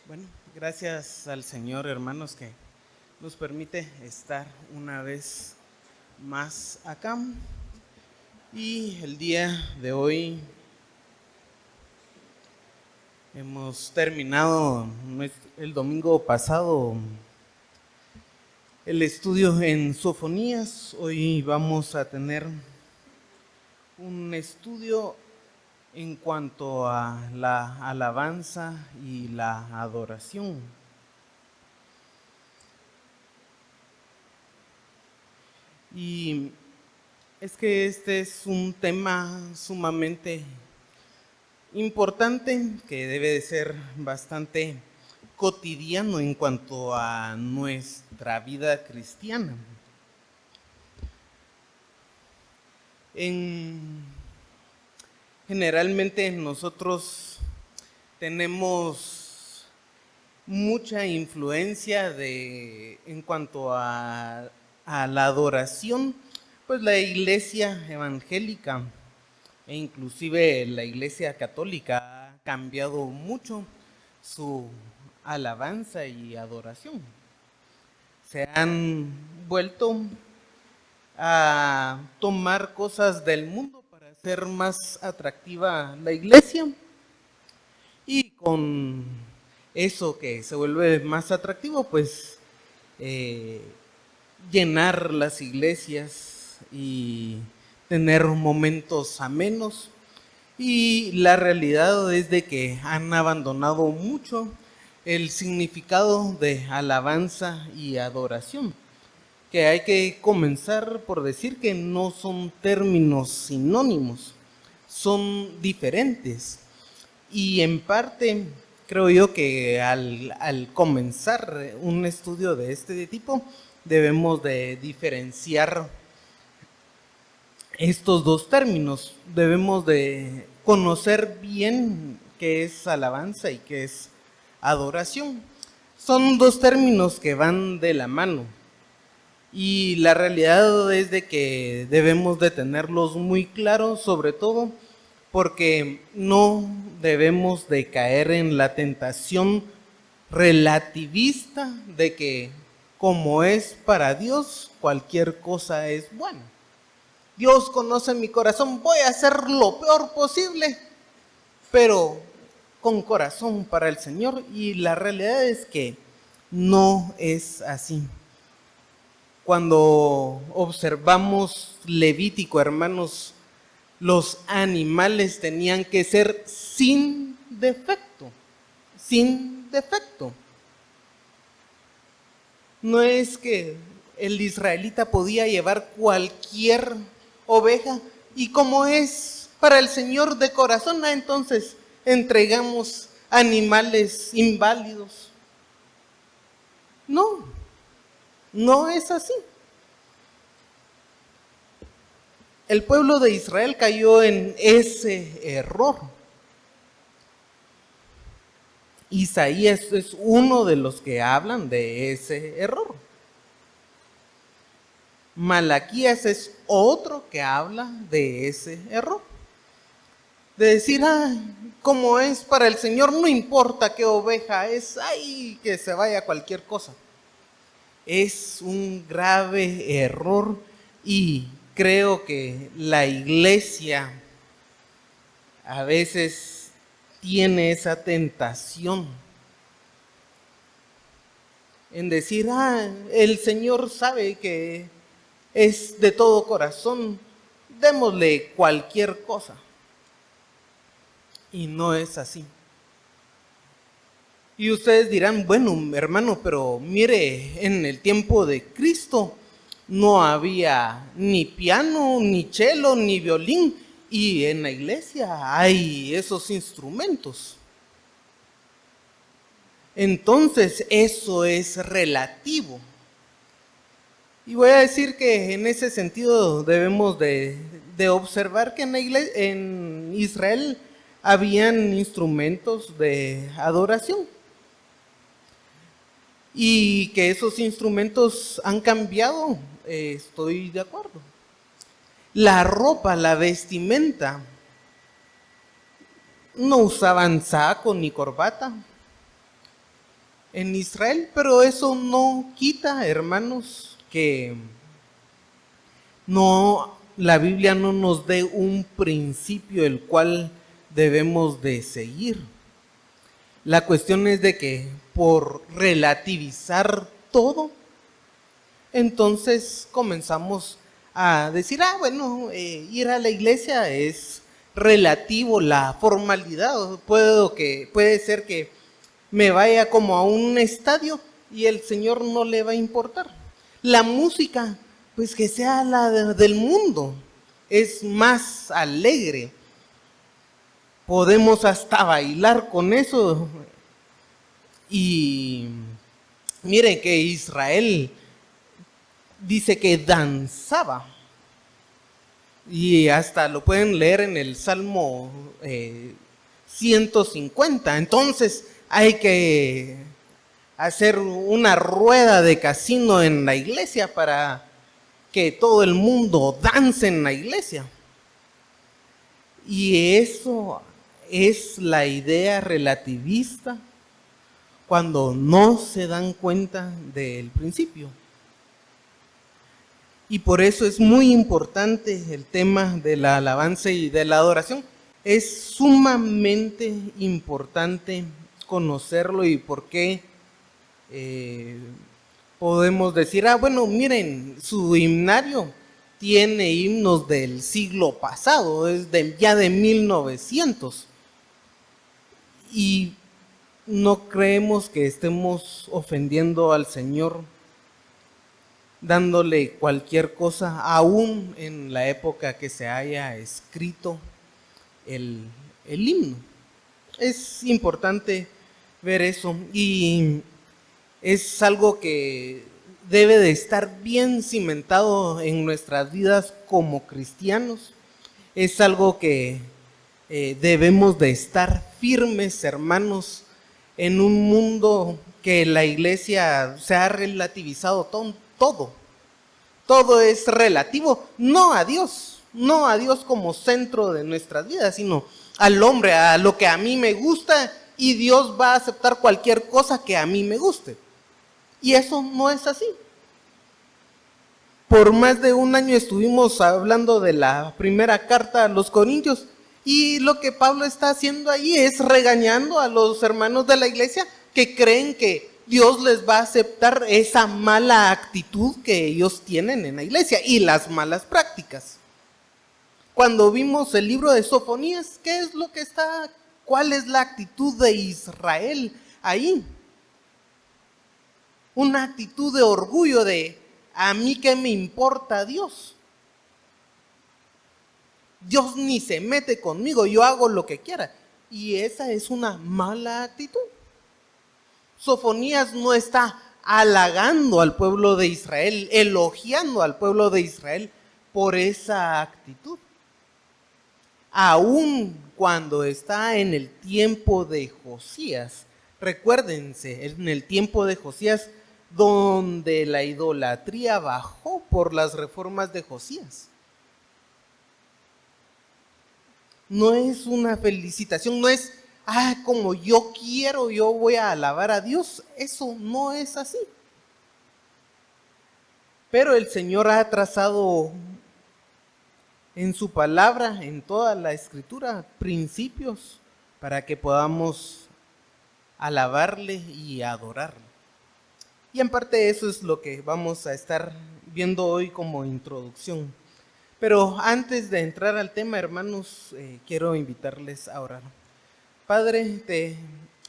Bueno, gracias al Señor, hermanos, que nos permite estar una vez más acá. Y el día de hoy hemos terminado el domingo pasado el estudio en Sofonías. Hoy vamos a tener un estudio en cuanto a la alabanza y la adoración. Y es que este es un tema sumamente importante que debe de ser bastante cotidiano en cuanto a nuestra vida cristiana. En, Generalmente nosotros tenemos mucha influencia en cuanto a la adoración, pues la iglesia evangélica e inclusive la iglesia católica ha cambiado mucho su alabanza y adoración. Se han vuelto a tomar cosas del mundo para hacer más atractiva la iglesia, y con eso que se vuelve más atractivo, pues eh, llenar las iglesias y tener momentos amenos. Y la realidad es de que han abandonado mucho el significado de alabanza y adoración, que hay que comenzar por decir que no son términos sinónimos, son diferentes. Y en parte creo yo que al comenzar un estudio de este tipo debemos de diferenciar estos dos términos. Debemos de conocer bien qué es alabanza y qué es adoración. Son dos términos que van de la mano. Y la realidad es de que debemos de tenerlos muy claros, sobre todo porque no debemos de caer en la tentación relativista de que como es para Dios, cualquier cosa es buena. Dios conoce mi corazón, voy a hacer lo peor posible, pero con corazón para el Señor. Y la realidad es que no es así. Cuando observamos Levítico, hermanos, los animales tenían que ser sin defecto, sin defecto. No es que el israelita podía llevar cualquier oveja y como es para el Señor de corazón, entonces entregamos animales inválidos. No, no es así. El pueblo de Israel cayó en ese error. Isaías es uno de los que hablan de ese error. Malaquías es otro que habla de ese error. De decir, como es para el Señor, no importa qué oveja es, que se vaya cualquier cosa. Es un grave error y creo que la iglesia a veces tiene esa tentación en decir, el Señor sabe que es de todo corazón, démosle cualquier cosa. Y no es así. Y ustedes dirán, bueno, hermano, pero mire, en el tiempo de Cristo no había ni piano, ni cello, ni violín, y en la iglesia hay esos instrumentos. Entonces eso es relativo. Y voy a decir que en ese sentido debemos de observar que en Israel habían instrumentos de adoración y que esos instrumentos han cambiado, estoy de acuerdo. La ropa, la vestimenta, no usaban saco ni corbata, en Israel, pero eso no quita, hermanos, que no, la Biblia no nos dé un principio el cual debemos de seguir. La cuestión es de que por relativizar todo, entonces comenzamos a decir, bueno, ir a la iglesia es relativo, la formalidad. Puede ser que me vaya como a un estadio y el Señor no le va a importar. La música, pues que sea del mundo, es más alegre. Podemos hasta bailar con eso. Y miren que Israel dice que danzaba. Y hasta lo pueden leer en el Salmo 150. Entonces hay que hacer una rueda de casino en la iglesia para que todo el mundo dance en la iglesia. Y eso es la idea relativista cuando no se dan cuenta del principio. Y por eso es muy importante el tema de la alabanza y de la adoración. Es sumamente importante conocerlo. Y por qué podemos decir, bueno, miren, su himnario tiene himnos del siglo pasado, es ya de 1900. Y no creemos que estemos ofendiendo al Señor dándole cualquier cosa, aún en la época que se haya escrito el himno. Es importante ver eso, y es algo que debe de estar bien cimentado en nuestras vidas como cristianos. Es algo que debemos de estar firmes, hermanos, en un mundo que la iglesia se ha relativizado todo. Todo es relativo, no a Dios como centro de nuestras vidas, sino al hombre, a lo que a mí me gusta, y Dios va a aceptar cualquier cosa que a mí me guste. Y eso no es así. Por más de un año estuvimos hablando de la primera carta a los Corintios, y lo que Pablo está haciendo ahí es regañando a los hermanos de la iglesia que creen que Dios les va a aceptar esa mala actitud que ellos tienen en la iglesia y las malas prácticas. Cuando vimos el libro de Sofonías, ¿qué es lo que está? ¿Cuál es la actitud de Israel ahí? Una actitud de orgullo de, ¿a mí qué me importa Dios? Dios ni se mete conmigo, yo hago lo que quiera. Y esa es una mala actitud. Sofonías no está halagando al pueblo de Israel, elogiando al pueblo de Israel por esa actitud. Aún cuando está en el tiempo de Josías, recuérdense, en el tiempo de Josías, donde la idolatría bajó por las reformas de Josías. No es una felicitación, no es, como yo quiero, yo voy a alabar a Dios. Eso no es así. Pero el Señor ha trazado en su palabra, en toda la escritura, principios para que podamos alabarle y adorarle. Y en parte eso es lo que vamos a estar viendo hoy como introducción. Pero antes de entrar al tema, hermanos, quiero invitarles a orar. Padre, te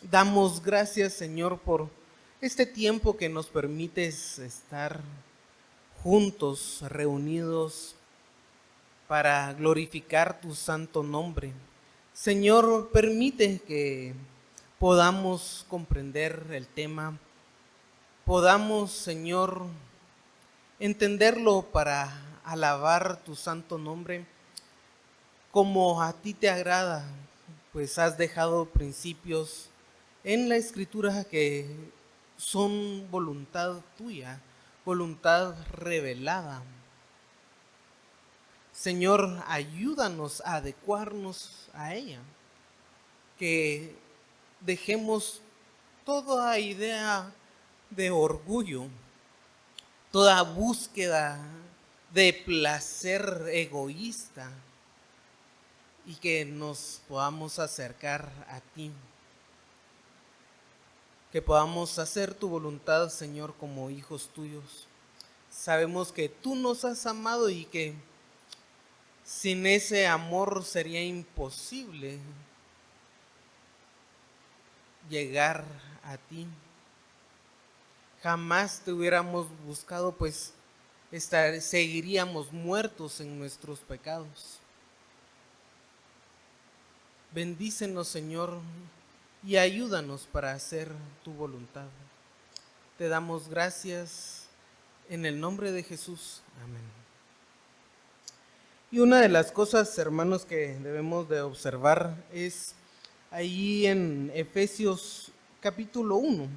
damos gracias, Señor, por este tiempo que nos permites estar juntos, reunidos, para glorificar tu santo nombre. Señor, permite que podamos comprender el tema, podamos, Señor, entenderlo para alabar tu santo nombre como a ti te agrada, pues has dejado principios en la escritura que son voluntad tuya, voluntad revelada. Señor, ayúdanos a adecuarnos a ella, que dejemos toda idea de orgullo, toda búsqueda de placer egoísta y que nos podamos acercar a ti. Que podamos hacer tu voluntad, Señor, como hijos tuyos. Sabemos que tú nos has amado y que sin ese amor sería imposible llegar a ti. Jamás te hubiéramos buscado, pues seguiríamos muertos en nuestros pecados. Bendícenos, Señor, y ayúdanos para hacer tu voluntad. Te damos gracias en el nombre de Jesús. Amén. Y una de las cosas, hermanos, que debemos de observar es ahí en Efesios capítulo 1.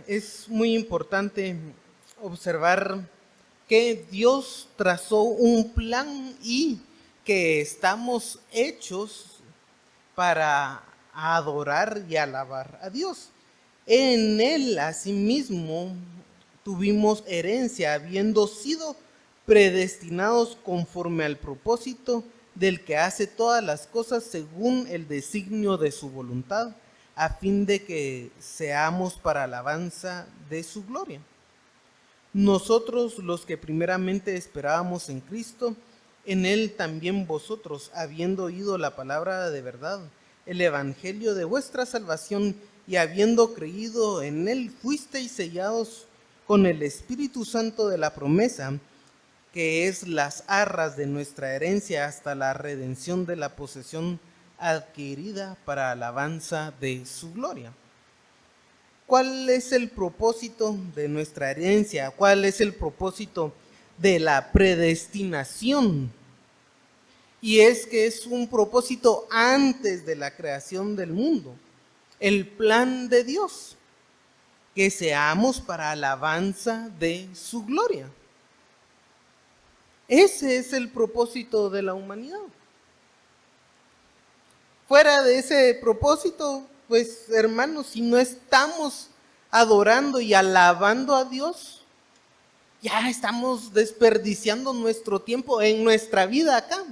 Es muy importante observar que Dios trazó un plan y que estamos hechos para adorar y alabar a Dios. En Él, asimismo, tuvimos herencia, habiendo sido predestinados conforme al propósito del que hace todas las cosas según el designio de su voluntad, a fin de que seamos para alabanza de su gloria. Nosotros, los que primeramente esperábamos en Cristo, en Él también vosotros, habiendo oído la palabra de verdad, el evangelio de vuestra salvación, y habiendo creído en Él, fuisteis sellados con el Espíritu Santo de la promesa, que es las arras de nuestra herencia hasta la redención de la posesión adquirida para alabanza de su gloria. ¿Cuál es el propósito de nuestra herencia? ¿Cuál es el propósito de la predestinación? Y es que es un propósito antes de la creación del mundo. El plan de Dios, que seamos para alabanza de su gloria. Ese es el propósito de la humanidad. Fuera de ese propósito, pues hermanos, si no estamos adorando y alabando a Dios, ya estamos desperdiciando nuestro tiempo en nuestra vida acá.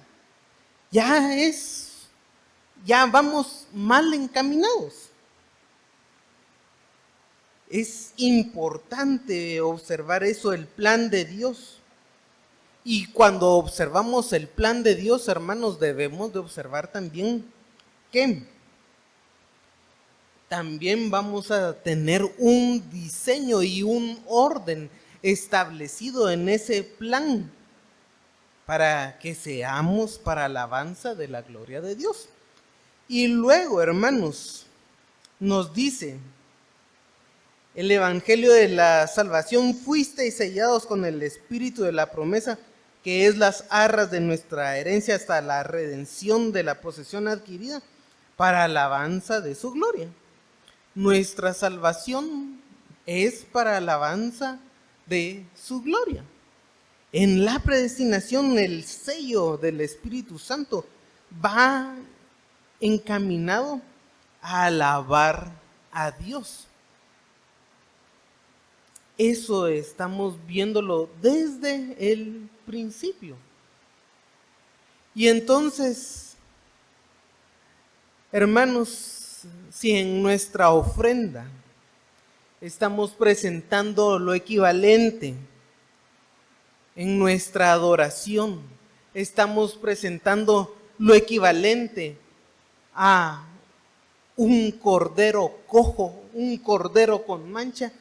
Ya vamos mal encaminados. Es importante observar eso, el plan de Dios. Y cuando observamos el plan de Dios, hermanos, debemos de observar también que también vamos a tener un diseño y un orden establecido en ese plan para que seamos para alabanza de la gloria de Dios. Y luego, hermanos, nos dice el evangelio de la salvación: fuisteis sellados con el espíritu de la promesa, que es las arras de nuestra herencia hasta la redención de la posesión adquirida para alabanza de su gloria. Nuestra salvación es para alabanza de su gloria. En la predestinación, el sello del Espíritu Santo va encaminado a alabar a Dios. Eso estamos viéndolo desde el principio. Y entonces, hermanos, si en nuestra ofrenda estamos presentando lo equivalente, en nuestra adoración estamos presentando lo equivalente a un cordero cojo, un cordero con mancha,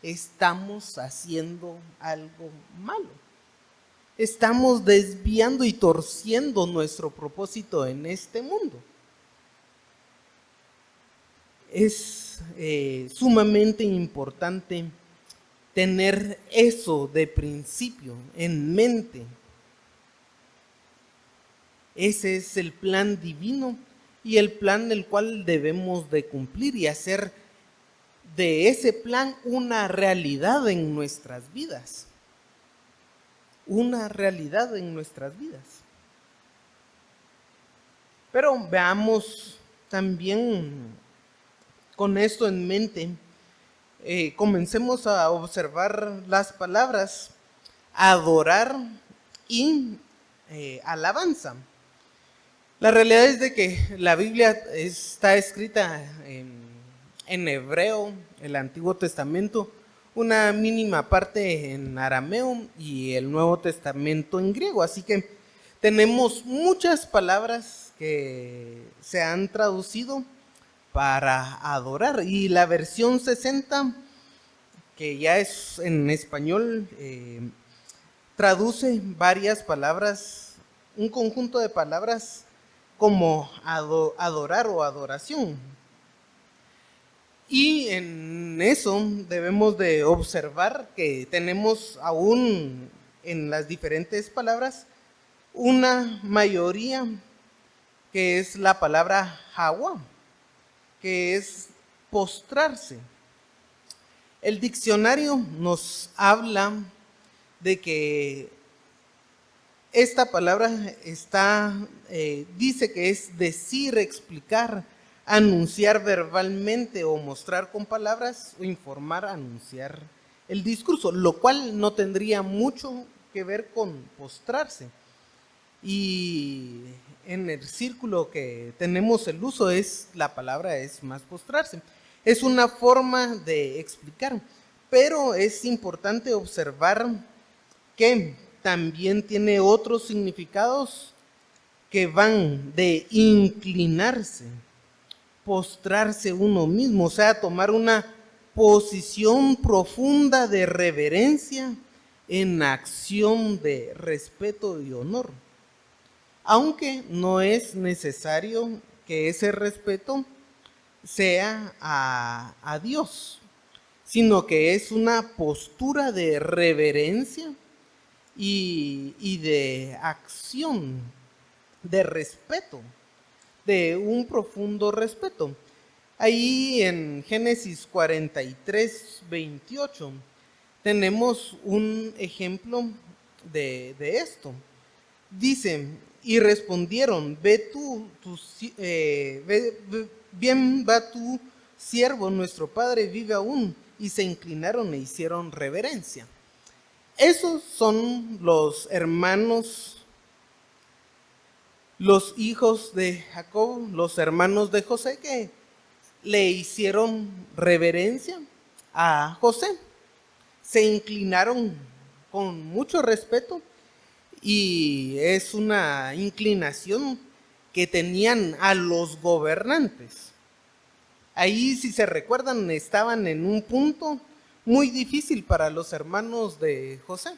estamos haciendo algo malo. Estamos desviando y torciendo nuestro propósito en este mundo. Es sumamente importante tener eso de principio en mente. Ese es el plan divino y el plan del cual debemos de cumplir y hacer de ese plan una realidad en nuestras vidas. Una realidad en nuestras vidas. Pero veamos también con esto en mente, comencemos a observar las palabras adorar y alabanza. La realidad es de que la Biblia está escrita en hebreo, el Antiguo Testamento, una mínima parte en arameo y el Nuevo Testamento en griego. Así que tenemos muchas palabras que se han traducido para adorar. Y la versión 60, que ya es en español, traduce varias palabras, un conjunto de palabras como adorar o adoración. Y en eso debemos de observar que tenemos aún en las diferentes palabras una mayoría que es la palabra hawa, que es postrarse. El diccionario nos habla de que esta palabra dice que es decir, explicar, anunciar verbalmente o mostrar con palabras o informar, anunciar el discurso, lo cual no tendría mucho que ver con postrarse. Y en el círculo que tenemos el uso la palabra es más postrarse. Es una forma de explicar, pero es importante observar que también tiene otros significados que van de inclinarse, postrarse uno mismo, o sea, tomar una posición profunda de reverencia en acción de respeto y honor. Aunque no es necesario que ese respeto sea a Dios, sino que es una postura de reverencia y de acción, de respeto, de un profundo respeto. Ahí en Génesis 43, 28 tenemos un ejemplo de esto. Dice, y respondieron, bien va tu siervo, nuestro padre vive aún. Y se inclinaron e hicieron reverencia. Esos son los hermanos, los hijos de Jacob, los hermanos de José, que le hicieron reverencia a José. Se inclinaron con mucho respeto y es una inclinación que tenían a los gobernantes. Ahí, si se recuerdan, estaban en un punto muy difícil para los hermanos de José.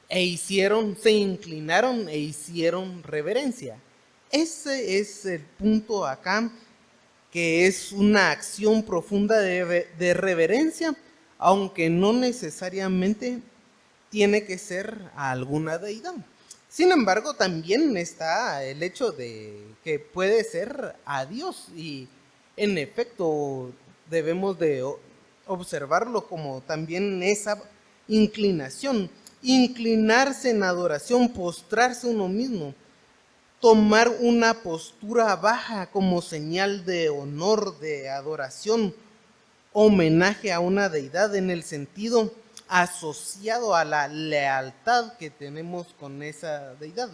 Se inclinaron e hicieron reverencia. Ese es el punto acá, que es una acción profunda de reverencia, aunque no necesariamente tiene que ser a alguna deidad. Sin embargo, también está el hecho de que puede ser a Dios, y en efecto debemos de observarlo como también esa inclinación, inclinarse en adoración, postrarse uno mismo, tomar una postura baja como señal de honor, de adoración, homenaje a una deidad en el sentido asociado a la lealtad que tenemos con esa deidad.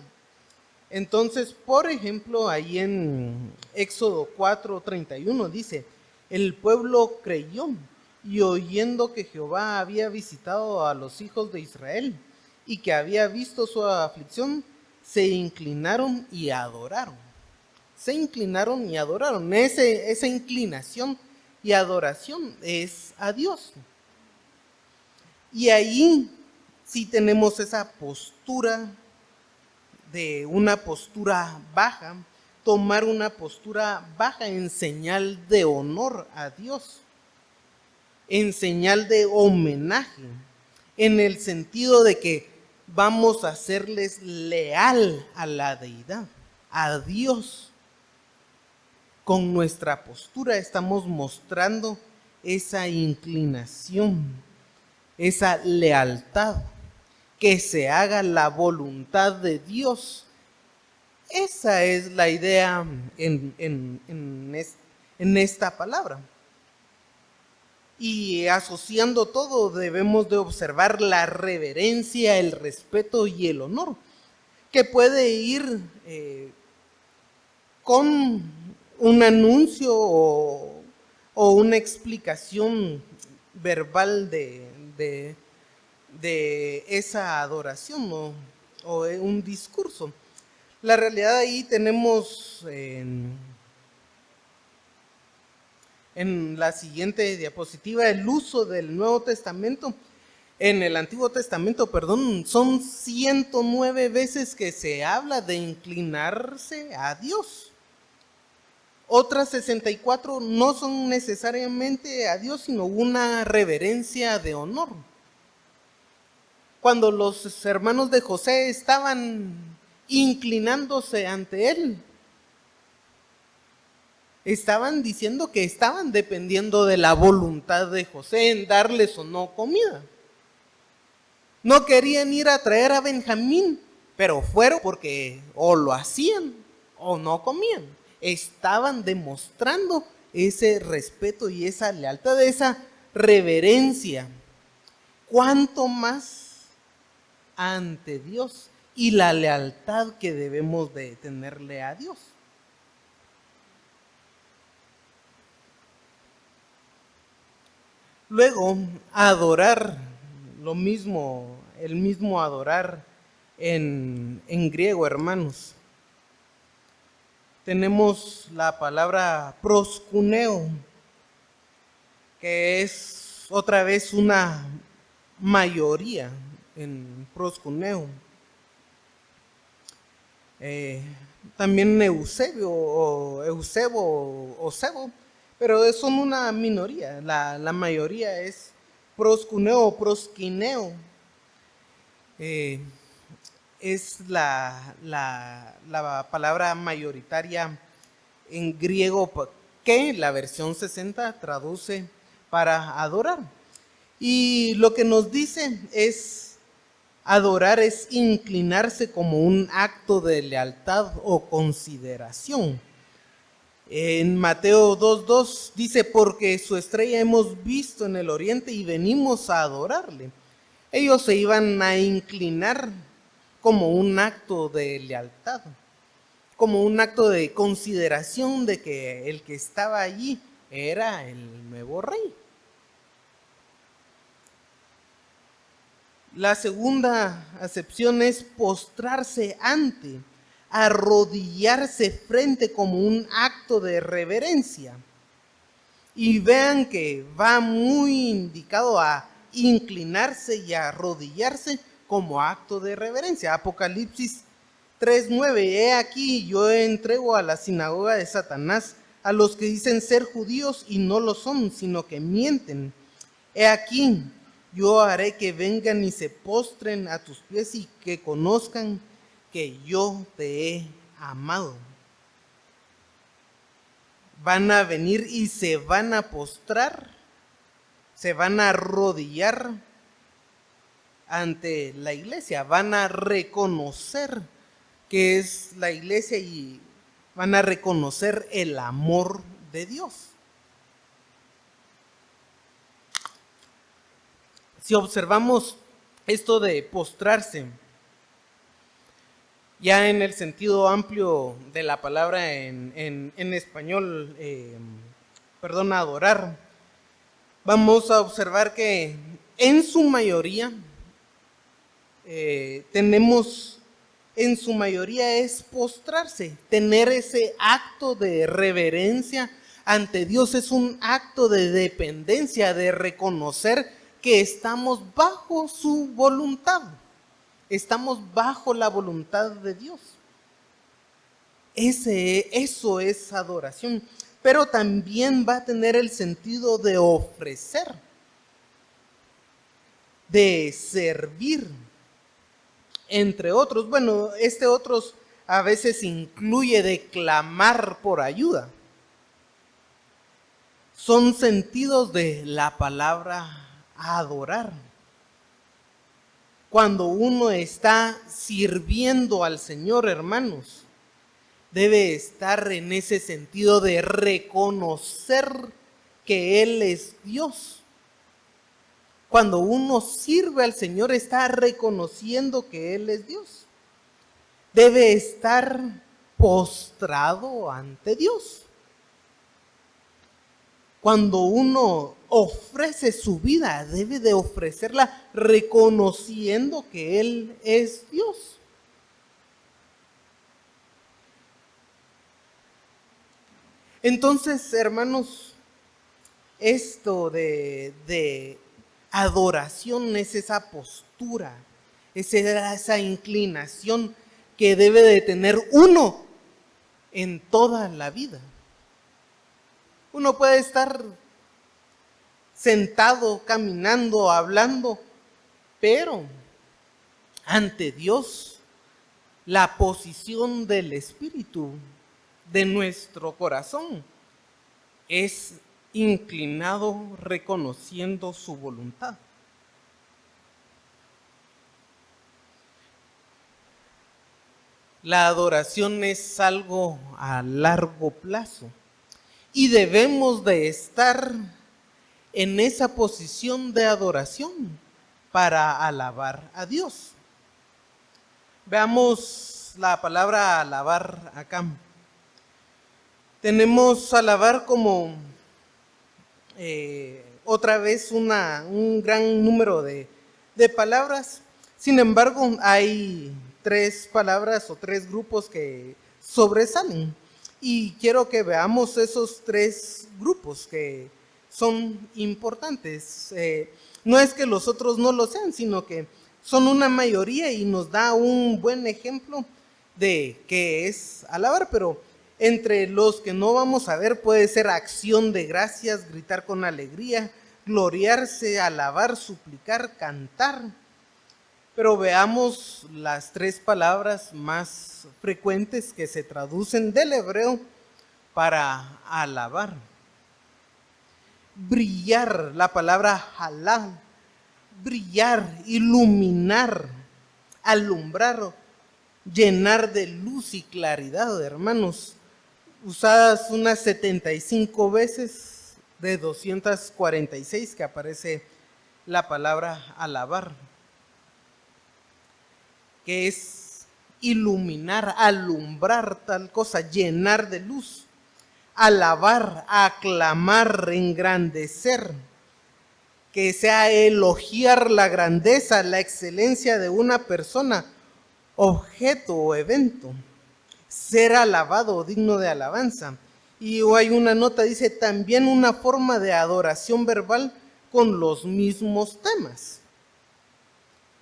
Entonces, por ejemplo, ahí en Éxodo 4:31 dice, el pueblo creyó y oyendo que Jehová había visitado a los hijos de Israel y que había visto su aflicción, se inclinaron y adoraron. Se inclinaron y adoraron. Esa inclinación y adoración es a Dios. Y ahí sí tenemos esa postura de una postura baja, tomar una postura baja en señal de honor a Dios, en señal de homenaje, en el sentido de que vamos a serles leal a la deidad, a Dios. Con nuestra postura estamos mostrando esa inclinación, esa lealtad, que se haga la voluntad de Dios Esa es la idea en esta palabra. Y asociando todo, debemos de observar la reverencia, el respeto y el honor, que puede ir con un anuncio o una explicación verbal de esa adoración o un discurso. La realidad ahí tenemos en la siguiente diapositiva el uso del Nuevo Testamento. En el Antiguo Testamento, perdón, son 109 veces que se habla de inclinarse a Dios. Otras 64 no son necesariamente a Dios, sino una reverencia de honor. Cuando los hermanos de José estaban inclinándose ante él, estaban diciendo que estaban dependiendo de la voluntad de José en darles o no comida. No querían ir a traer a Benjamín, pero fueron porque o lo hacían o no comían. Estaban demostrando ese respeto y esa lealtad, esa reverencia. ¿Cuánto más ante Dios y la lealtad que debemos de tenerle a Dios? Luego, adorar, lo mismo, el mismo adorar en griego, hermanos. Tenemos la palabra proskuneo, que es otra vez una mayoría en proskuneo. También Eusebio o Eusebo o Sebo, pero son una minoría. La mayoría es proskuneo o proskineo. Es la palabra mayoritaria en griego que la versión 60 traduce para adorar. Y lo que nos dice es: adorar es inclinarse como un acto de lealtad o consideración. En Mateo 2:2 dice: porque su estrella hemos visto en el oriente y venimos a adorarle. Ellos se iban a inclinar como un acto de lealtad, como un acto de consideración de que el que estaba allí era el nuevo rey. La segunda acepción es postrarse ante, arrodillarse frente como un acto de reverencia. Y vean que va muy indicado a inclinarse y arrodillarse como acto de reverencia. Apocalipsis 3:9, he aquí yo entrego a la sinagoga de Satanás a los que dicen ser judíos y no lo son, sino que mienten. He aquí yo haré que vengan y se postren a tus pies y que conozcan que yo te he amado. Van a venir y se van a postrar, se van a arrodillar ante la iglesia, van a reconocer que es la iglesia y van a reconocer el amor de Dios. Si observamos esto de postrarse, ya en el sentido amplio de la palabra en español, adorar, vamos a observar que en su mayoría en su mayoría es postrarse, tener ese acto de reverencia ante Dios, es un acto de dependencia, de reconocer que estamos bajo su voluntad, estamos bajo la voluntad de Dios. Eso es adoración, pero también va a tener el sentido de ofrecer, de servir, entre otros. Bueno, otros a veces incluye de clamar por ayuda. Son sentidos de la palabra adorar. Cuando uno está sirviendo al Señor, hermanos, debe estar en ese sentido de reconocer que Él es Dios. Cuando uno sirve al Señor, está reconociendo que Él es Dios. Debe estar postrado ante Dios. Cuando uno ofrece su vida, debe de ofrecerla reconociendo que Él es Dios. Entonces, hermanos, esto de adoración es esa postura, es esa inclinación que debe de tener uno en toda la vida. Uno puede estar sentado, caminando, hablando, pero ante Dios, la posición del Espíritu de nuestro corazón es inclinado reconociendo su voluntad. La adoración es algo a largo plazo y debemos de estar en esa posición de adoración para alabar a Dios. Veamos la palabra alabar acá. Tenemos alabar como otra vez un gran número de palabras. Sin embargo, hay 3 palabras o 3 grupos que sobresalen. Y quiero que veamos esos 3 grupos que son importantes. No es que los otros no lo sean, sino que son una mayoría y nos da un buen ejemplo de qué es alabar, pero entre los que no vamos a ver puede ser acción de gracias, gritar con alegría, gloriarse, alabar, suplicar, cantar. Pero veamos las 3 palabras más frecuentes que se traducen del hebreo para alabar. Brillar, la palabra halal, brillar, iluminar, alumbrar, llenar de luz y claridad, hermanos, usadas unas 75 veces de 246 que aparece la palabra alabar, que es iluminar, alumbrar tal cosa, llenar de luz, alabar, aclamar, engrandecer, que sea elogiar la grandeza, la excelencia de una persona, objeto o evento, ser alabado o digno de alabanza. Y hay una nota, dice, también una forma de adoración verbal con los mismos temas.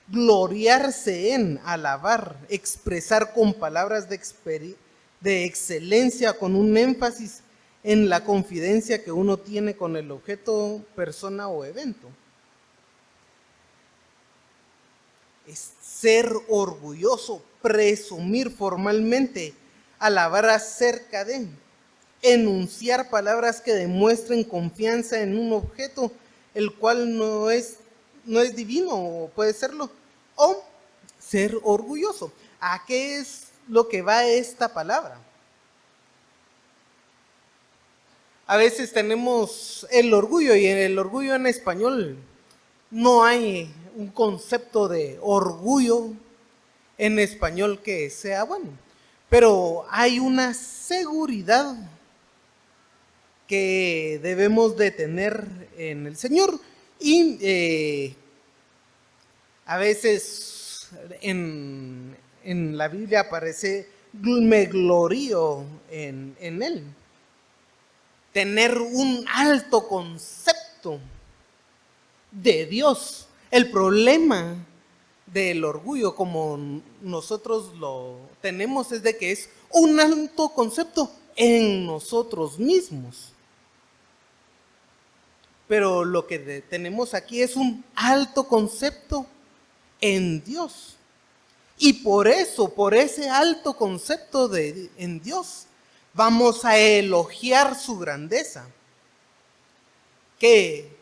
Gloriarse en, alabar, expresar con palabras de excelencia, con un énfasis en la confidencia que uno tiene con el objeto, persona o evento. Es ser orgulloso, presumir formalmente, alabar acerca de, enunciar palabras que demuestren confianza en un objeto, el cual no es divino o puede serlo, o ser orgulloso. ¿A qué es lo que va esta palabra? A veces tenemos el orgullo, y en el orgullo en español no hay un concepto de orgullo en español que sea bueno, pero hay una seguridad que debemos de tener en el Señor. Y a veces en la Biblia aparece me glorío en Él. Tener un alto concepto de Dios. El problema del orgullo, como nosotros lo tenemos, es de que es un alto concepto en nosotros mismos. Pero lo que tenemos aquí es un alto concepto en Dios. Y por eso, por ese alto concepto en Dios, vamos a elogiar su grandeza. Que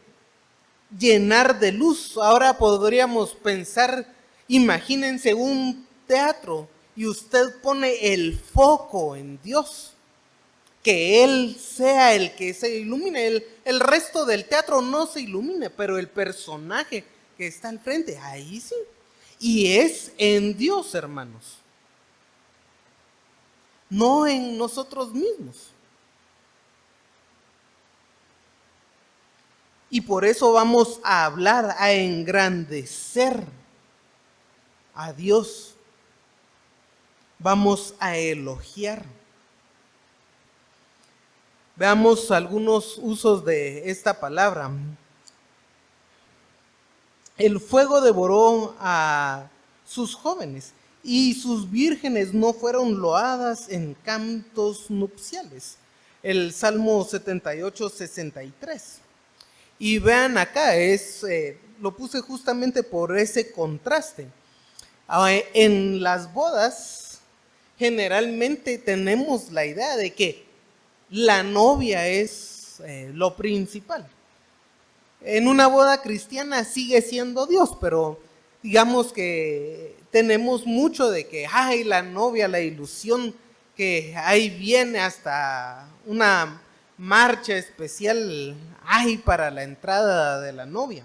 llenar de luz, ahora podríamos pensar, imagínense un teatro y usted pone el foco en Dios, que Él sea el que se ilumine, el resto del teatro no se ilumine, pero el personaje que está al frente, ahí sí. Y es en Dios, hermanos, no en nosotros mismos. Y por eso vamos a hablar, a engrandecer a Dios. Vamos a elogiar. Veamos algunos usos de esta palabra. El fuego devoró a sus jóvenes y sus vírgenes no fueron loadas en cantos nupciales. El Salmo 78, 63. Y vean acá, lo puse justamente por ese contraste. En las bodas generalmente tenemos la idea de que la novia es lo principal. En una boda cristiana sigue siendo Dios, pero digamos que tenemos mucho de que, ay, la novia, la ilusión, que ahí viene hasta una marcha especial, ay, para la entrada de la novia.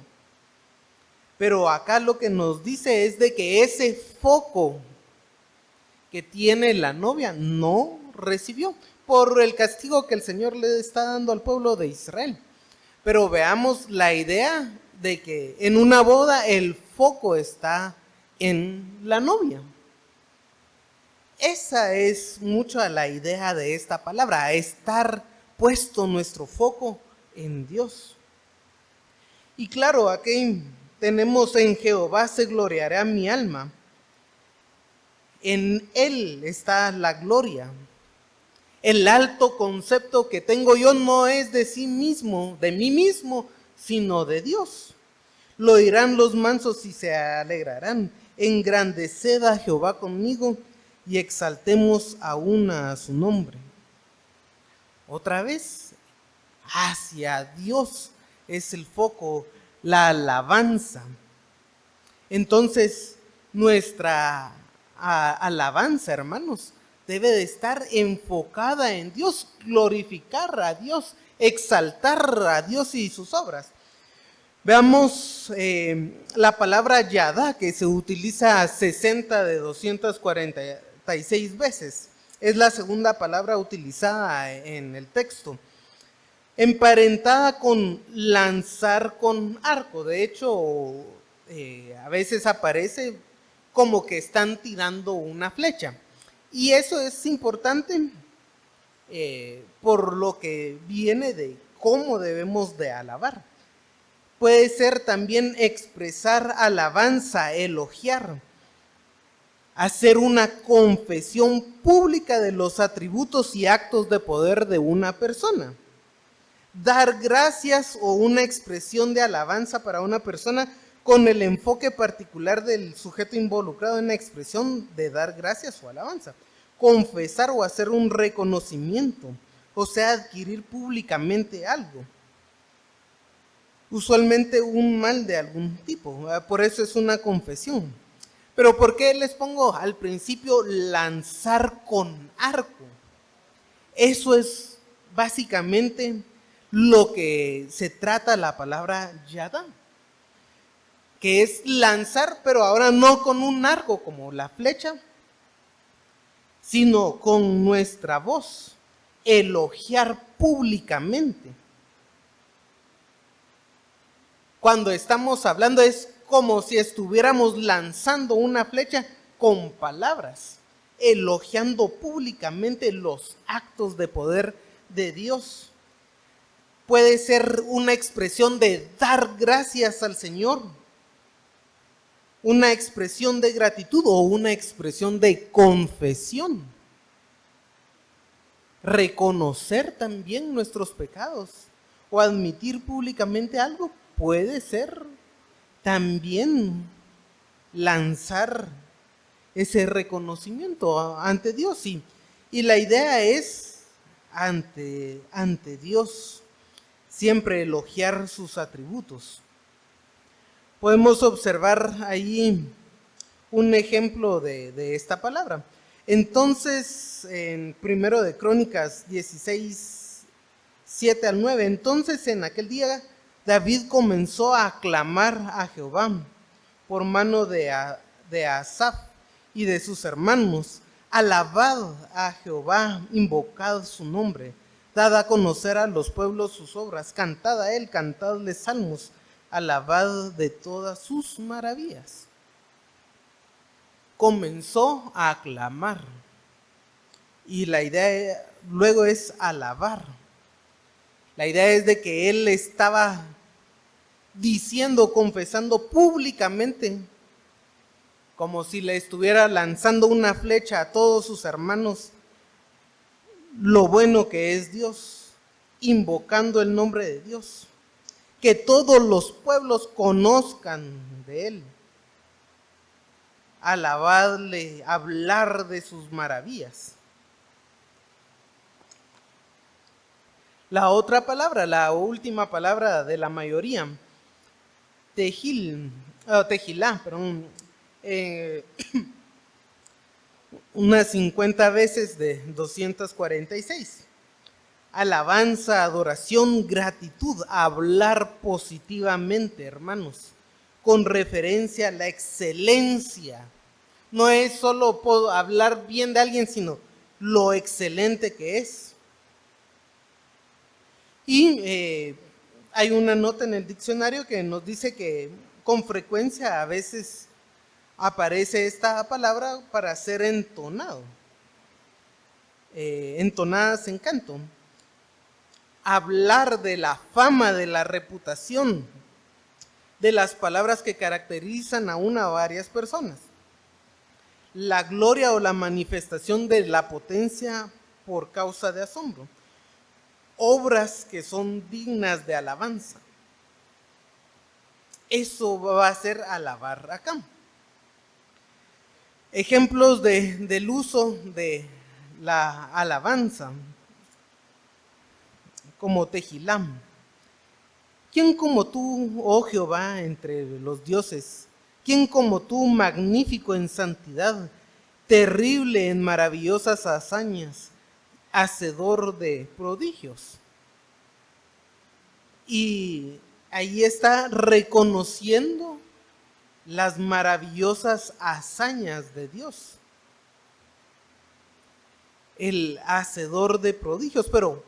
Pero acá lo que nos dice es de que ese foco que tiene la novia no recibió por el castigo que el Señor le está dando al pueblo de Israel. Pero veamos la idea de que en una boda el foco está en la novia. Esa es mucho la idea de esta palabra, estar puesto nuestro foco en Dios. Y claro, aquí tenemos en Jehová se gloriará mi alma. En Él está la gloria. El alto concepto que tengo yo no es de sí mismo, de mí mismo, sino de Dios. Lo oirán los mansos y se alegrarán. Engrandeced a Jehová conmigo y exaltemos aún a su nombre. Otra vez, hacia Dios es el foco, la alabanza. Entonces, nuestra alabanza, hermanos, debe de estar enfocada en Dios, glorificar a Dios, exaltar a Dios y sus obras. Veamos la palabra yadá, que se utiliza 60 de 246 veces. Es la segunda palabra utilizada en el texto. Emparentada con lanzar con arco. De hecho, a veces aparece como que están tirando una flecha. Y eso es importante por lo que viene de cómo debemos de alabar. Puede ser también expresar alabanza, elogiar, hacer una confesión pública de los atributos y actos de poder de una persona. Dar gracias o una expresión de alabanza para una persona con el enfoque particular del sujeto involucrado en la expresión de dar gracias o alabanza. Confesar o hacer un reconocimiento, o sea, adquirir públicamente algo. Usualmente un mal de algún tipo, por eso es una confesión. Pero ¿por qué les pongo al principio lanzar con arco? Eso es básicamente lo que se trata la palabra yadá, que es lanzar, pero ahora no con un arco como la flecha, sino con nuestra voz, elogiar públicamente. Cuando estamos hablando es como si estuviéramos lanzando una flecha con palabras, elogiando públicamente los actos de poder de Dios. Puede ser una expresión de dar gracias al Señor, una expresión de gratitud o una expresión de confesión. Reconocer también nuestros pecados o admitir públicamente algo puede ser también lanzar ese reconocimiento ante Dios. Y la idea es ante Dios siempre elogiar sus atributos. Podemos observar ahí un ejemplo de esta palabra. Entonces, en Primero de Crónicas 16, 7 al 9, entonces en aquel día David comenzó a clamar a Jehová por mano de Asaf y de sus hermanos. Alabad a Jehová, invocad su nombre, dad a conocer a los pueblos sus obras, cantad a él, cantadle salmos, alabad de todas sus maravillas. Comenzó a aclamar y la idea luego es alabar. La idea es de que él estaba diciendo, confesando públicamente, como si le estuviera lanzando una flecha a todos sus hermanos, lo bueno que es Dios, invocando el nombre de Dios, que todos los pueblos conozcan de él, alabarle, hablar de sus maravillas. La otra palabra, la última palabra de la mayoría, tejilá, unas 50 veces de 246. Alabanza, adoración, gratitud, hablar positivamente, hermanos, con referencia a la excelencia. No es solo hablar bien de alguien, sino lo excelente que es. Y hay una nota en el diccionario que nos dice que con frecuencia a veces aparece esta palabra para ser entonado, entonadas en canto. Hablar de la fama, de la reputación, de las palabras que caracterizan a una o varias personas. La gloria o la manifestación de la potencia por causa de asombro. Obras que son dignas de alabanza. Eso va a ser alabar acá. Ejemplos del uso de la alabanza, como Tejilam. ¿Quién como tú, oh Jehová, entre los dioses? ¿Quién como tú, magnífico en santidad, terrible en maravillosas hazañas, hacedor de prodigios? Y ahí está reconociendo las maravillosas hazañas de Dios, el hacedor de prodigios. Pero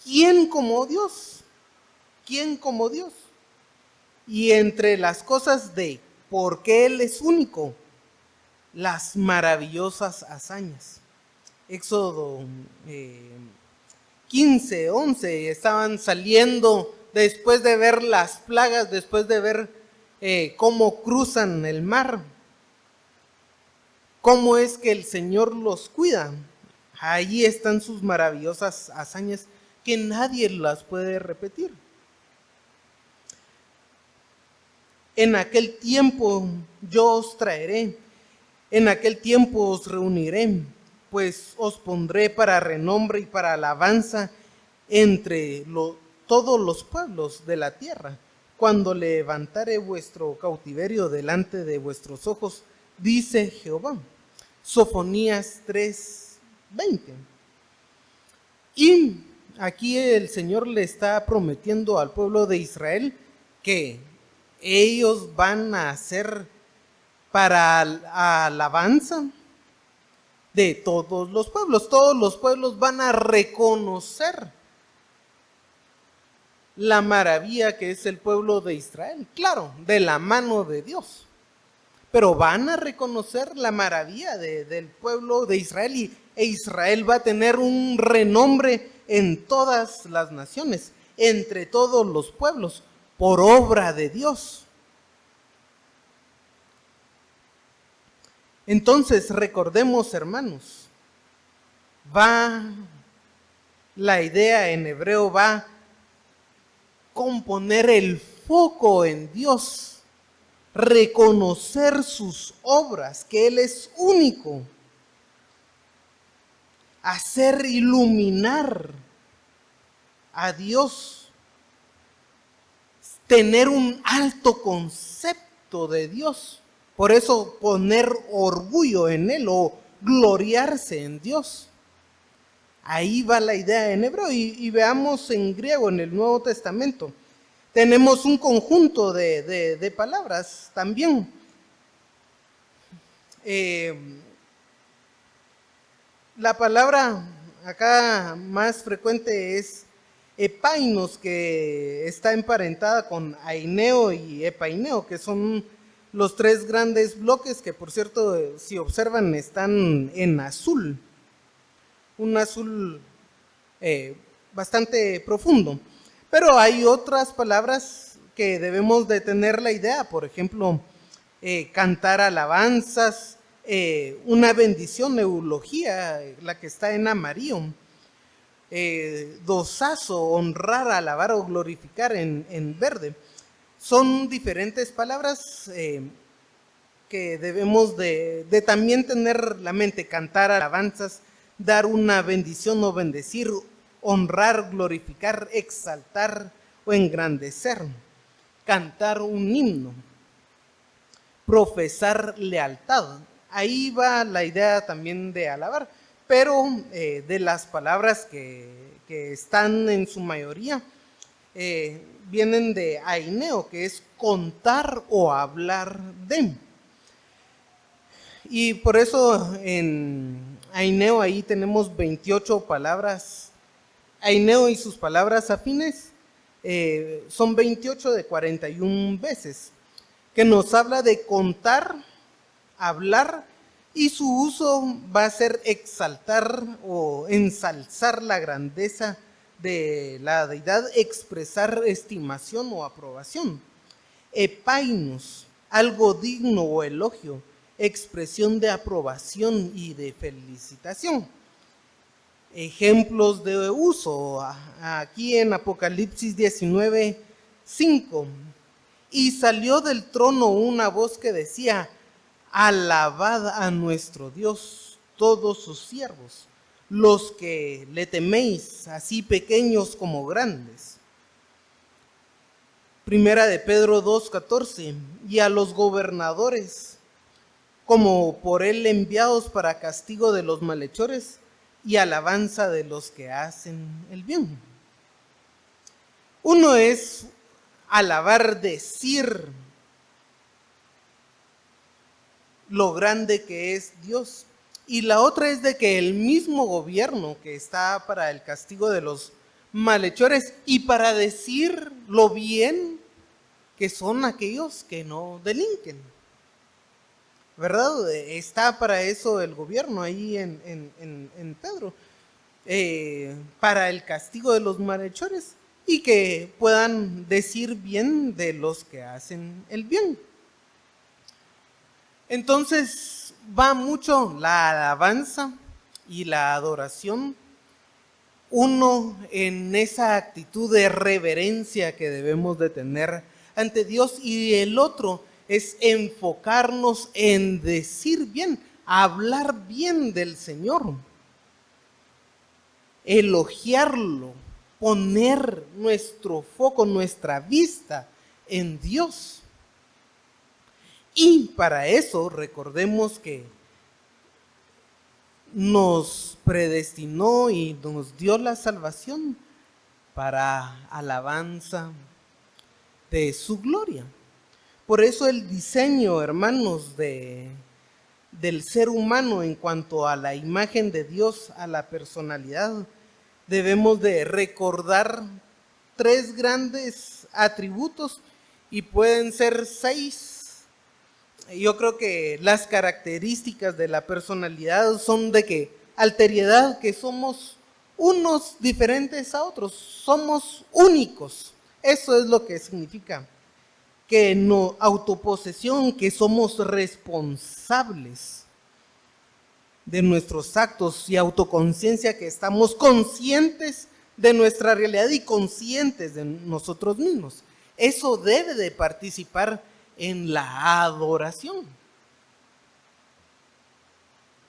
¿quién como Dios? ¿Quién como Dios? Y entre las cosas de por qué Él es único, las maravillosas hazañas. Éxodo 15, 11, estaban saliendo después de ver las plagas, después de ver cómo cruzan el mar, cómo es que el Señor los cuida. Ahí están sus maravillosas hazañas que nadie las puede repetir. En aquel tiempo yo os traeré, en aquel tiempo os reuniré, pues os pondré para renombre y para alabanza entre todos los pueblos de la tierra, cuando levantare vuestro cautiverio delante de vuestros ojos, dice Jehová. Sofonías 3:20. Y aquí el Señor le está prometiendo al pueblo de Israel que ellos van a hacer para alabanza de todos los pueblos. Todos los pueblos van a reconocer la maravilla que es el pueblo de Israel. Claro, de la mano de Dios. Pero van a reconocer la maravilla del pueblo de Israel e Israel va a tener un renombre en todas las naciones, entre todos los pueblos, por obra de Dios. Entonces, recordemos, hermanos, la idea en hebreo va con poner el foco en Dios, reconocer sus obras, que Él es único, hacer iluminar a Dios, tener un alto concepto de Dios. Por eso poner orgullo en Él o gloriarse en Dios. Ahí va la idea en hebreo y veamos en griego, en el Nuevo Testamento. Tenemos un conjunto de palabras también. La palabra acá más frecuente es epainos, que está emparentada con aineo y epaineo, que son los tres grandes bloques que, por cierto, si observan, están en azul. Un azul bastante profundo. Pero hay otras palabras que debemos de tener la idea, por ejemplo, cantar alabanzas, una bendición, eulogía, la que está en amarillo, dosazo, honrar, alabar o glorificar en verde. Son diferentes palabras que debemos de también tener la mente: cantar alabanzas, dar una bendición o bendecir, honrar, glorificar, exaltar o engrandecer, cantar un himno, profesar lealtad. Ahí va la idea también de alabar, pero de las palabras que están en su mayoría vienen de aineo, que es contar o hablar de. Y por eso en aineo ahí tenemos 28 palabras. Aineo y sus palabras afines son 28 de 41 veces, que nos habla de contar, hablar, y su uso va a ser exaltar o ensalzar la grandeza de la deidad, expresar estimación o aprobación. Epainos, algo digno o elogio, expresión de aprobación y de felicitación. Ejemplos de uso, aquí en Apocalipsis 19:5. Y salió del trono una voz que decía: alabad a nuestro Dios, todos sus siervos, los que le teméis, así pequeños como grandes. Primera de Pedro 2:14. Y a los gobernadores, como por él enviados para castigo de los malhechores y alabanza de los que hacen el bien. Uno es alabar, decir lo grande que es Dios, y la otra es de que el mismo gobierno que está para el castigo de los malhechores y para decir lo bien que son aquellos que no delinquen, ¿verdad? Está para eso el gobierno ahí en Pedro, para el castigo de los malhechores y que puedan decir bien de los que hacen el bien. Entonces va mucho la alabanza y la adoración, uno en esa actitud de reverencia que debemos de tener ante Dios, y el otro es enfocarnos en decir bien, hablar bien del Señor, elogiarlo, poner nuestro foco, nuestra vista en Dios. Y para eso recordemos que nos predestinó y nos dio la salvación para alabanza de su gloria. Por eso el diseño, hermanos, del ser humano en cuanto a la imagen de Dios, a la personalidad, debemos de recordar 3 grandes atributos, y pueden ser 6. Yo creo que las características de la personalidad son de que alteridad, que somos unos diferentes a otros, somos únicos. Eso es lo que significa. Que no, autoposesión, que somos responsables de nuestros actos, y autoconciencia, que estamos conscientes de nuestra realidad y conscientes de nosotros mismos. Eso debe de participar en la adoración.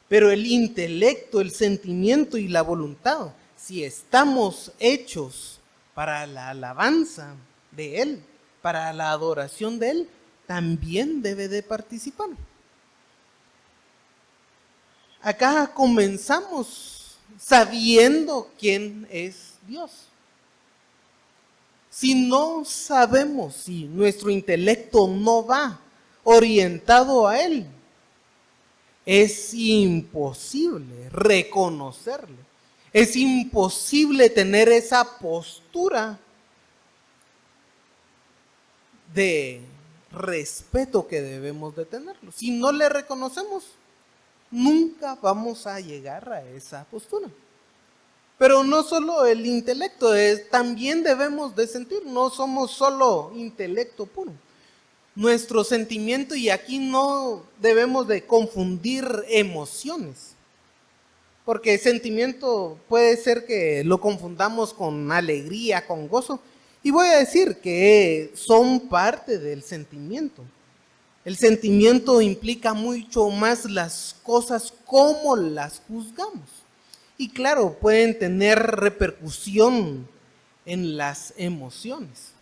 Pero el intelecto, el sentimiento y la voluntad, si estamos hechos para la alabanza de Él, para la adoración de Él, también debe de participar. acá comenzamos sabiendo quién es Dios. Si no sabemos, si nuestro intelecto no va orientado a Él, es imposible reconocerle. Es imposible tener esa postura de respeto que debemos de tenerlo. Si no le reconocemos, nunca vamos a llegar a esa postura. Pero no solo el intelecto, también debemos de sentir, no somos solo intelecto puro. Nuestro sentimiento, y aquí no debemos de confundir emociones, porque sentimiento puede ser que lo confundamos con alegría, con gozo, y voy a decir que son parte del sentimiento. El sentimiento implica mucho más las cosas como las juzgamos. Y claro, pueden tener repercusión en las emociones.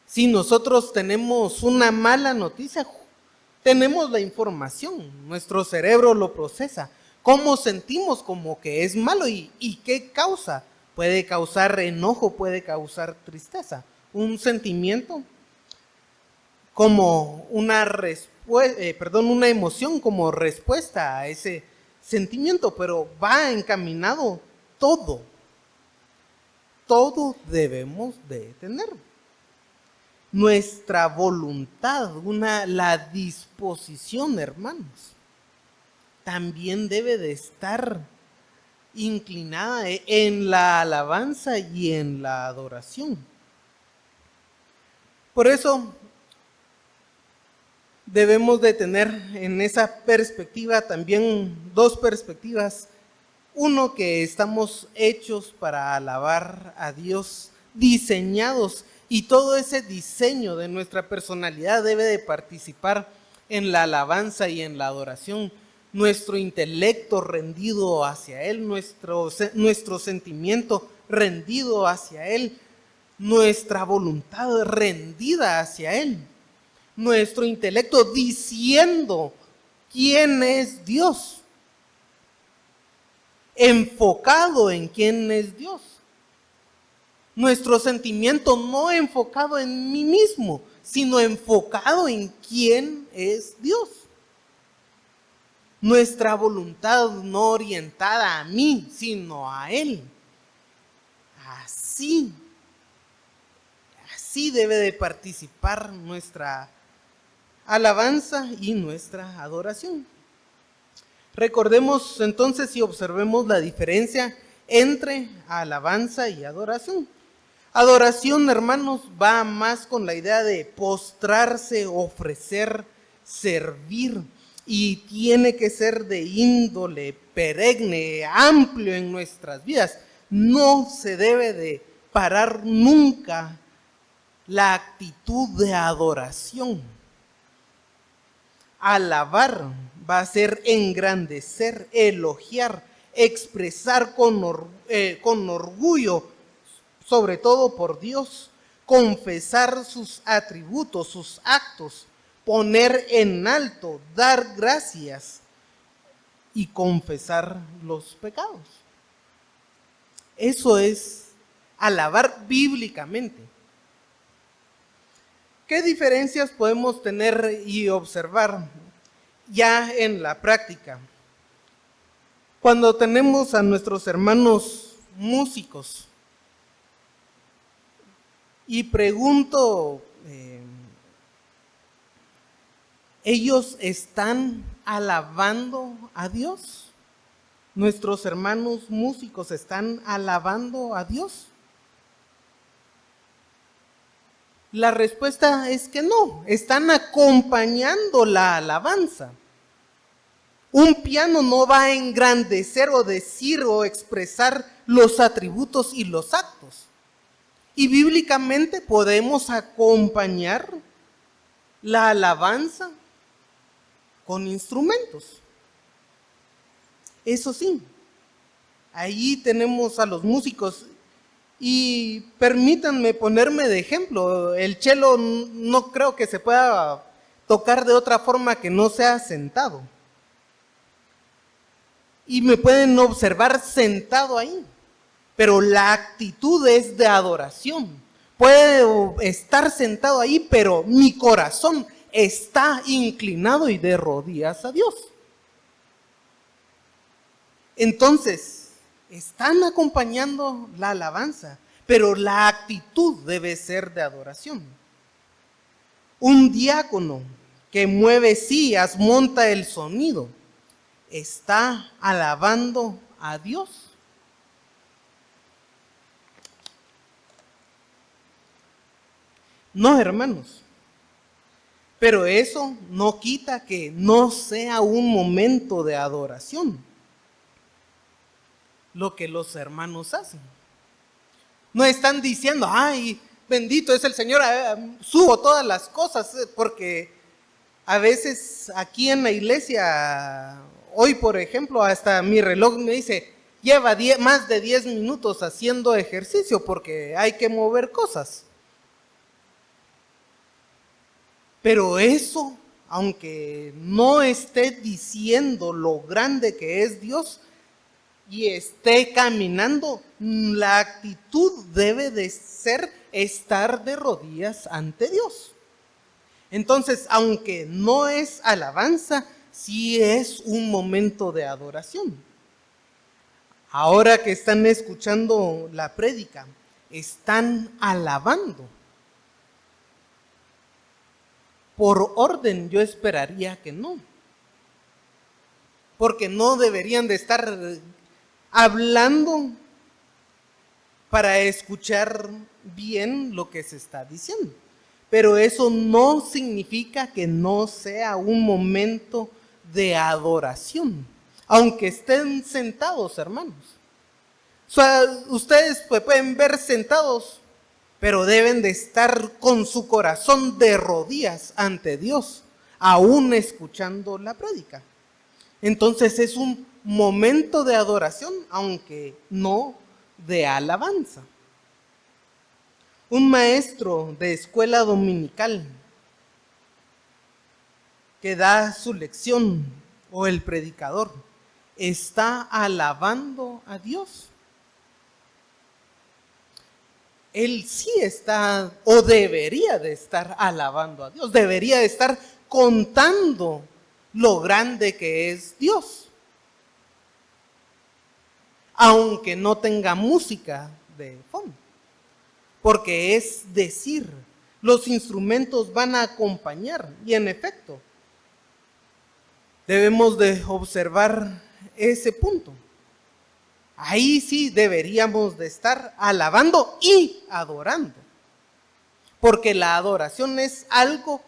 Si nosotros tenemos una mala noticia, tenemos la información, nuestro cerebro lo procesa. ¿Cómo sentimos como que es malo y qué causa? Puede causar enojo, puede causar tristeza. Un sentimiento como una emoción como respuesta a ese sentimiento, pero va encaminado todo. Todo debemos de tener. Nuestra voluntad, la disposición, hermanos, también debe de estar inclinada en la alabanza y en la adoración. Por eso debemos de tener en esa perspectiva también dos perspectivas. Uno, que estamos hechos para alabar a Dios, diseñados, y todo ese diseño de nuestra personalidad debe de participar en la alabanza y en la adoración. Nuestro intelecto rendido hacia Él, nuestro sentimiento rendido hacia Él, nuestra voluntad rendida hacia Él, nuestro intelecto diciendo quién es Dios, enfocado en quién es Dios. Nuestro sentimiento no enfocado en mí mismo, sino enfocado en quién es Dios. Nuestra voluntad no orientada a mí, sino a Él. Así debe de participar nuestra alabanza y nuestra adoración. Recordemos entonces y observemos la diferencia entre alabanza y adoración. Adoración, hermanos, va más con la idea de postrarse, ofrecer, servir, y tiene que ser de índole perenne, amplio en nuestras vidas. No se debe de parar nunca la actitud de adoración. Alabar va a ser engrandecer, elogiar, expresar con orgullo, sobre todo por Dios, confesar sus atributos, sus actos, poner en alto, dar gracias y confesar los pecados. Eso es alabar bíblicamente. ¿Qué diferencias podemos tener y observar ya en la práctica? Cuando tenemos a nuestros hermanos músicos, y pregunto, ¿ellos están alabando a Dios? ¿Nuestros hermanos músicos están alabando a Dios? La respuesta es que no, están acompañando la alabanza. Un piano no va a engrandecer o decir o expresar los atributos y los actos. Y bíblicamente podemos acompañar la alabanza con instrumentos. Eso sí, ahí tenemos a los músicos. Y permítanme ponerme de ejemplo, el cello no creo que se pueda tocar de otra forma que no sea sentado. Y me pueden observar sentado ahí, pero la actitud es de adoración. Puedo estar sentado ahí, pero mi corazón está inclinado y de rodillas a Dios. Entonces, están acompañando la alabanza, pero la actitud debe ser de adoración. Un diácono que mueve sillas, monta el sonido, está alabando a Dios. No, hermanos, pero eso no quita que no sea un momento de adoración lo que los hermanos hacen. No están diciendo, ay, bendito es el Señor, subo todas las cosas, porque a veces aquí en la iglesia, hoy por ejemplo, hasta mi reloj me dice, lleva más de 10 minutos haciendo ejercicio porque hay que mover cosas. Pero eso, aunque no esté diciendo lo grande que es Dios y esté caminando, la actitud debe de ser estar de rodillas ante Dios. Entonces, aunque no es alabanza, sí es un momento de adoración. Ahora que están escuchando la prédica, están alabando. Por orden yo esperaría que no, porque no deberían de estar hablando para escuchar bien lo que se está diciendo. Pero eso no significa que no sea un momento de adoración, aunque estén sentados, hermanos. O sea, ustedes pueden ver sentados, pero deben de estar con su corazón de rodillas ante Dios, aún escuchando la prédica. Entonces es un momento de adoración, aunque no de alabanza. Un maestro de escuela dominical que da su lección, o el predicador, está alabando a Dios. Él sí está, o debería de estar alabando a Dios, debería de estar contando lo grande que es Dios. Aunque no tenga música de fondo. Porque es decir, los instrumentos van a acompañar. Y en efecto, debemos de observar ese punto. Ahí sí deberíamos de estar alabando y adorando. Porque la adoración es algo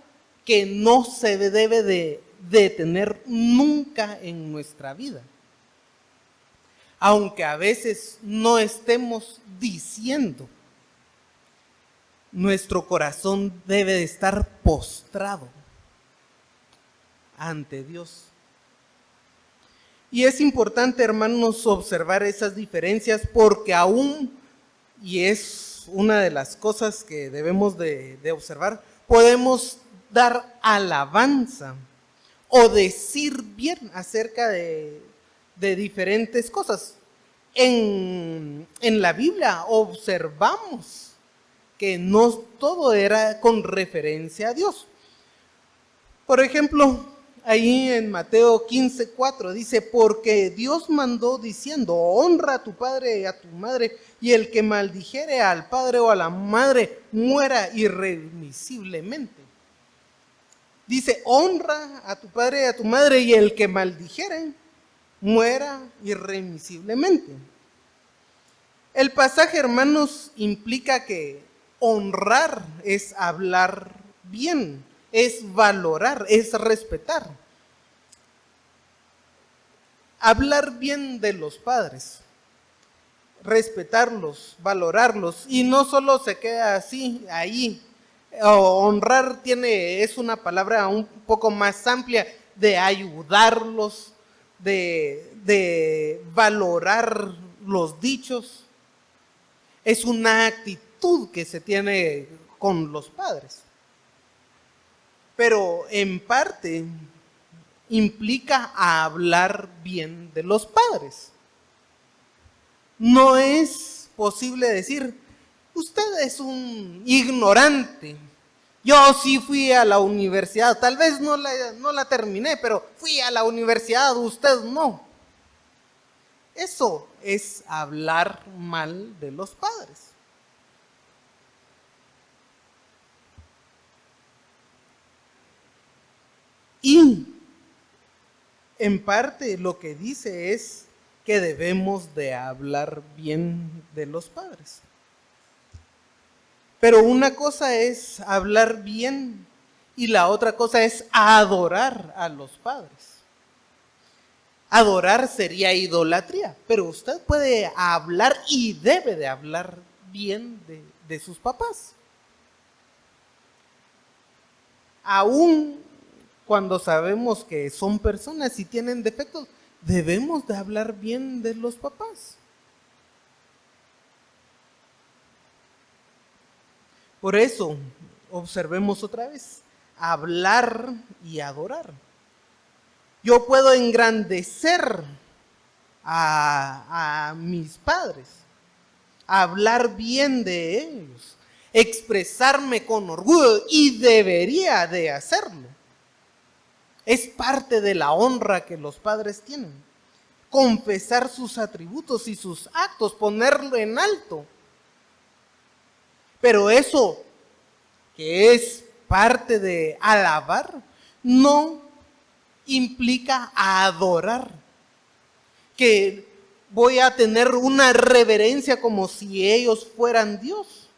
que no se debe de detener nunca en nuestra vida. Aunque a veces no estemos diciendo, nuestro corazón debe de estar postrado ante Dios. Y es importante, hermanos, observar esas diferencias porque aún, y es una de las cosas que debemos de observar, podemos dar alabanza o decir bien acerca de diferentes cosas. En la Biblia observamos que no todo era con referencia a Dios. Por ejemplo, ahí en Mateo 15:4 dice, porque Dios mandó diciendo, honra a tu padre y a tu madre, y el que maldijere al padre o a la madre muera irremisiblemente. Dice, honra a tu padre y a tu madre, y el que maldijere muera irremisiblemente. El pasaje, hermanos, implica que honrar es hablar bien, es valorar, es respetar. Hablar bien de los padres, respetarlos, valorarlos, y no solo se queda así, ahí. Honrar es una palabra un poco más amplia de ayudarlos, de valorar los dichos. Es una actitud que se tiene con los padres. pero en parte implica hablar bien de los padres. No es posible decir, usted es un ignorante. Yo sí fui a la universidad, tal vez no la terminé, pero fui a la universidad, usted no. Eso es hablar mal de los padres. Y en parte lo que dice es que debemos de hablar bien de los padres. Pero una cosa es hablar bien y la otra cosa es adorar a los padres. Adorar sería idolatría, pero usted puede hablar y debe de hablar bien de sus papás. Aún cuando sabemos que son personas y tienen defectos, debemos de hablar bien de los papás. Por eso, observemos otra vez, hablar y adorar. Yo puedo engrandecer a mis padres, hablar bien de ellos, expresarme con orgullo y debería de hacerlo. Es parte de la honra que los padres tienen. Confesar sus atributos y sus actos, ponerlo en alto. Pero eso, que es parte de alabar, no implica adorar. Que voy a tener una reverencia como si ellos fueran Dios.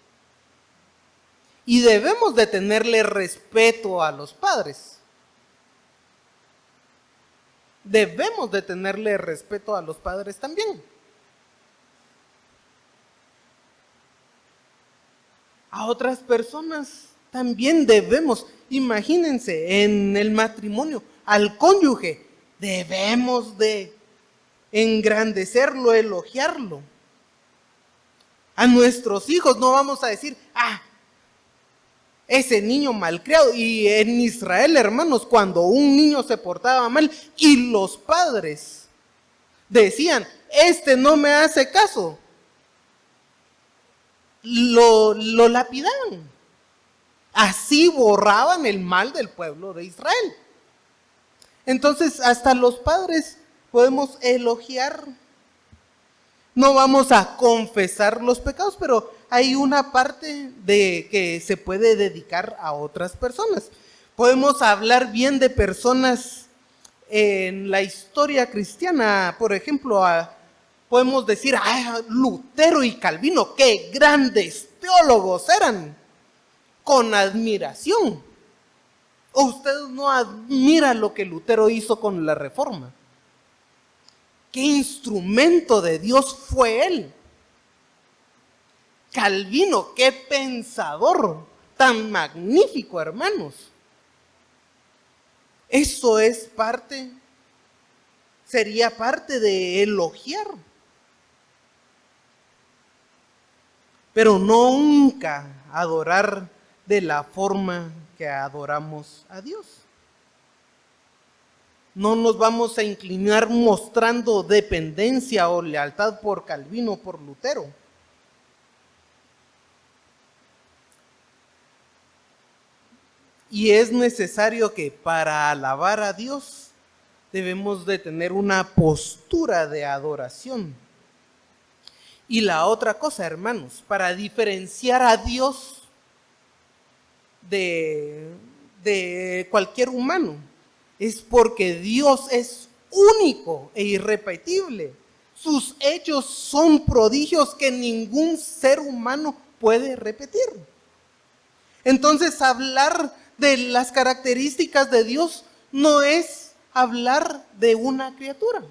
Y debemos de tenerle respeto a los padres. Debemos de tenerle respeto a los padres también. A otras personas también debemos, imagínense, en el matrimonio, al cónyuge, debemos de engrandecerlo, elogiarlo. A nuestros hijos no vamos a decir, ese niño malcriado. Y en Israel, hermanos, cuando un niño se portaba mal y los padres decían, este no me hace caso, lo lapidaban. Así borraban el mal del pueblo de Israel. Entonces, hasta los padres podemos elogiar. No vamos a confesar los pecados, pero hay una parte de que se puede dedicar a otras personas. Podemos hablar bien de personas en la historia cristiana. Por ejemplo, podemos decir, Lutero y Calvino, qué grandes teólogos eran, con admiración. ¿O usted no admira lo que Lutero hizo con la Reforma? ¿Qué instrumento de Dios fue él? Calvino, qué pensador tan magnífico, hermanos. Eso es sería parte de elogiar. Pero nunca adorar de la forma que adoramos a Dios. No nos vamos a inclinar mostrando dependencia o lealtad por Calvino o por Lutero. Y es necesario que para alabar a Dios debemos de tener una postura de adoración. Y la otra cosa, hermanos, para diferenciar a Dios de cualquier humano, es porque Dios es único e irrepetible. Sus hechos son prodigios que ningún ser humano puede repetir. Entonces, hablar de las características de Dios no es hablar de una criatura.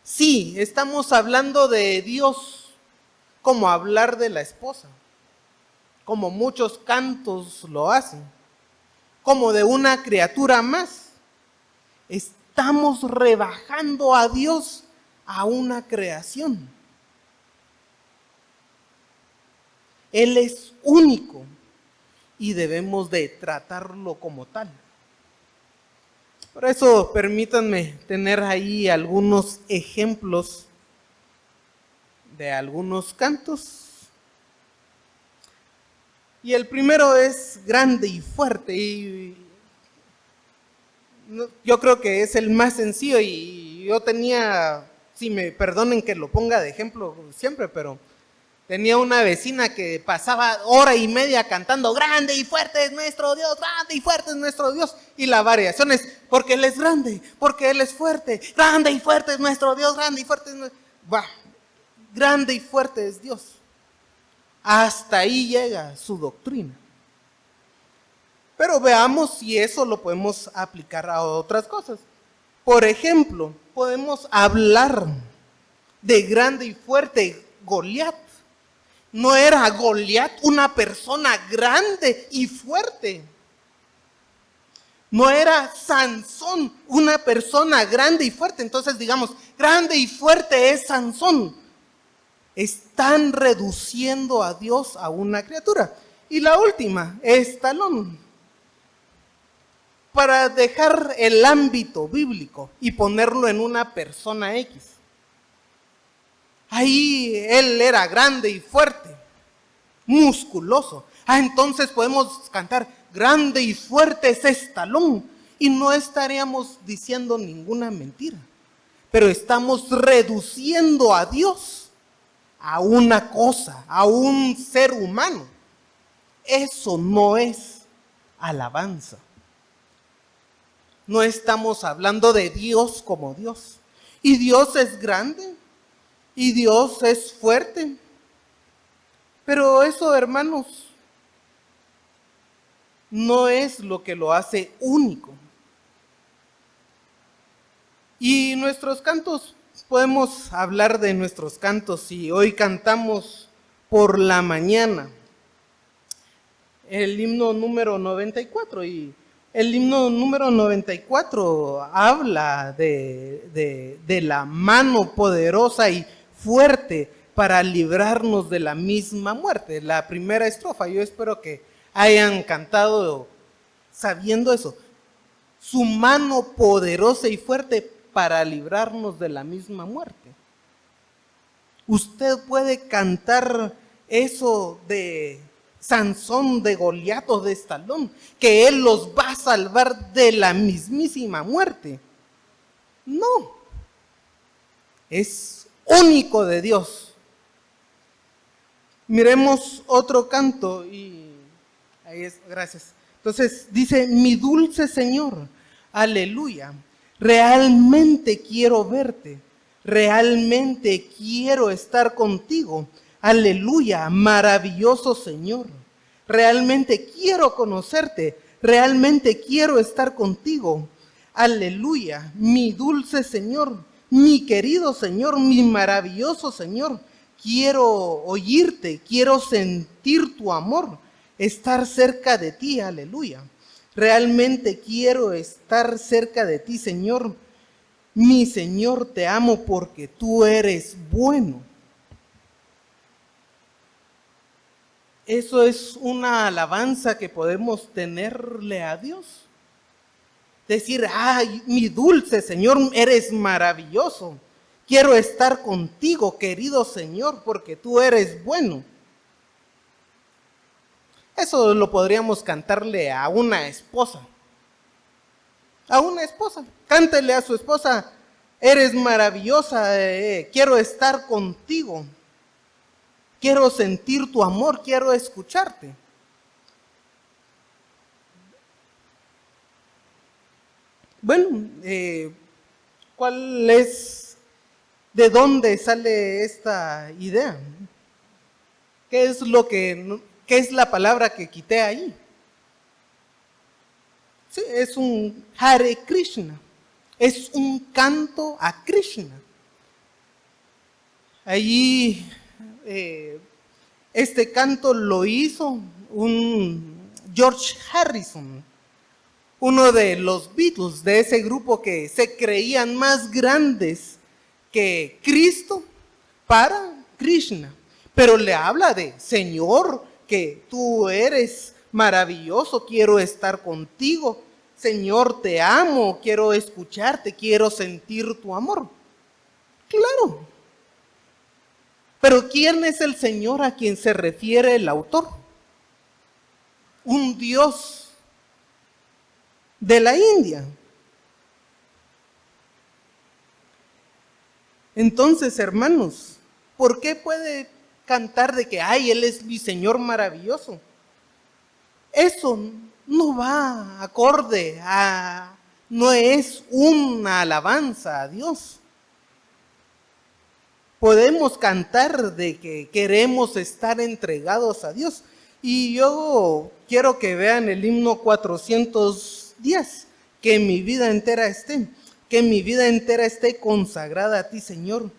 Sí, estamos hablando de Dios como hablar de la esposa, como muchos cantos lo hacen, como de una criatura más. Estamos rebajando a Dios a una creación. Él es único y debemos de tratarlo como tal. Por eso permítanme tener ahí algunos ejemplos de algunos cantos. Y el primero es grande y fuerte, y yo creo que es el más sencillo, y yo tenía, si me perdonen que lo ponga de ejemplo siempre, pero tenía una vecina que pasaba hora y media cantando grande y fuerte es nuestro Dios, grande y fuerte es nuestro Dios, y la variación es porque Él es grande, porque Él es fuerte, grande y fuerte es nuestro Dios, grande y fuerte es nuestro... grande y fuerte es Dios. Hasta ahí llega su doctrina. Pero veamos si eso lo podemos aplicar a otras cosas. Por ejemplo, podemos hablar de grande y fuerte Goliat. ¿No era Goliat una persona grande y fuerte? ¿No era Sansón una persona grande y fuerte? Entonces digamos, grande y fuerte es Sansón. Están reduciendo a Dios a una criatura. Y la última es Talón. Para dejar el ámbito bíblico y ponerlo en una persona X. Ahí él era grande y fuerte, musculoso. Entonces podemos cantar, grande y fuerte es Estalón. Y no estaríamos diciendo ninguna mentira. Pero estamos reduciendo a Dios a una cosa, a un ser humano. Eso no es alabanza. No estamos hablando de Dios como Dios. Y Dios es grande. Y Dios es fuerte. Pero eso, hermanos, no es lo que lo hace único. Y nuestros cantos, podemos hablar de nuestros cantos. Y hoy cantamos por la mañana el himno número 94. Y el himno número 94 habla de la mano poderosa y fuerte para librarnos de la misma muerte. La primera estrofa, yo espero que hayan cantado sabiendo eso. Su mano poderosa y fuerte para librarnos de la misma muerte. Usted puede cantar eso de Sansón, de Goliat o de Estalón, que Él los va a salvar de la mismísima muerte. No, es único de Dios. Miremos otro canto y ahí es, gracias. Entonces dice, mi dulce Señor, aleluya, realmente quiero verte, realmente quiero estar contigo. Aleluya, maravilloso Señor. Realmente quiero conocerte. Realmente quiero estar contigo. Aleluya, mi dulce Señor, mi querido Señor, mi maravilloso Señor. Quiero oírte, quiero sentir tu amor, estar cerca de ti. Aleluya. Realmente quiero estar cerca de ti, Señor. Mi Señor, te amo porque tú eres bueno. Eso es una alabanza que podemos tenerle a Dios. Decir, ay, mi dulce Señor, eres maravilloso. Quiero estar contigo, querido Señor, porque tú eres bueno. Eso lo podríamos cantarle a una esposa. A una esposa. Cántele a su esposa, eres maravillosa, quiero estar contigo. Quiero sentir tu amor, quiero escucharte. Bueno, ¿cuál es, de dónde sale esta idea? ¿Qué es la palabra que quité ahí? Sí, es un Hare Krishna, es un canto a Krishna. Allí este canto lo hizo un George Harrison, uno de los Beatles, de ese grupo que se creían más grandes que Cristo para Krishna. Pero le habla de, Señor, que tú eres maravilloso, quiero estar contigo. Señor, te amo, quiero escucharte, quiero sentir tu amor. Claro. Pero ¿quién es el Señor a quien se refiere el autor? Un Dios de la India. Entonces, hermanos, ¿por qué puede cantar de que, ay, Él es mi Señor maravilloso? Eso no va acorde no es una alabanza a Dios. Podemos cantar de que queremos estar entregados a Dios. Y yo quiero que vean el himno 410, que mi vida entera esté consagrada a ti, Señor.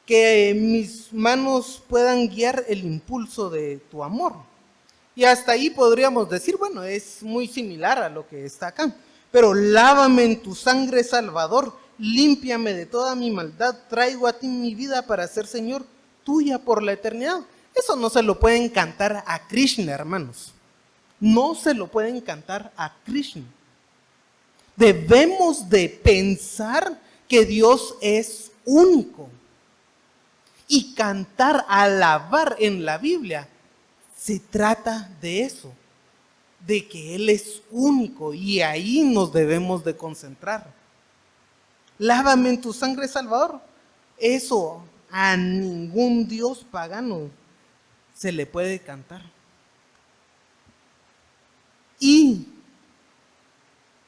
Que mis manos puedan guiar el impulso de tu amor. Y hasta ahí podríamos decir, bueno, es muy similar a lo que está acá. Pero lávame en tu sangre, Salvador, límpiame de toda mi maldad, traigo a ti mi vida para ser, Señor, tuya por la eternidad. Eso no se lo pueden cantar a Krishna, hermanos. No se lo pueden cantar a Krishna. Debemos de pensar que Dios es único. Y cantar, alabar en la Biblia, se trata de eso, de que Él es único y ahí nos debemos de concentrar. Lávame en tu sangre, Salvador. Eso a ningún Dios pagano se le puede cantar. Y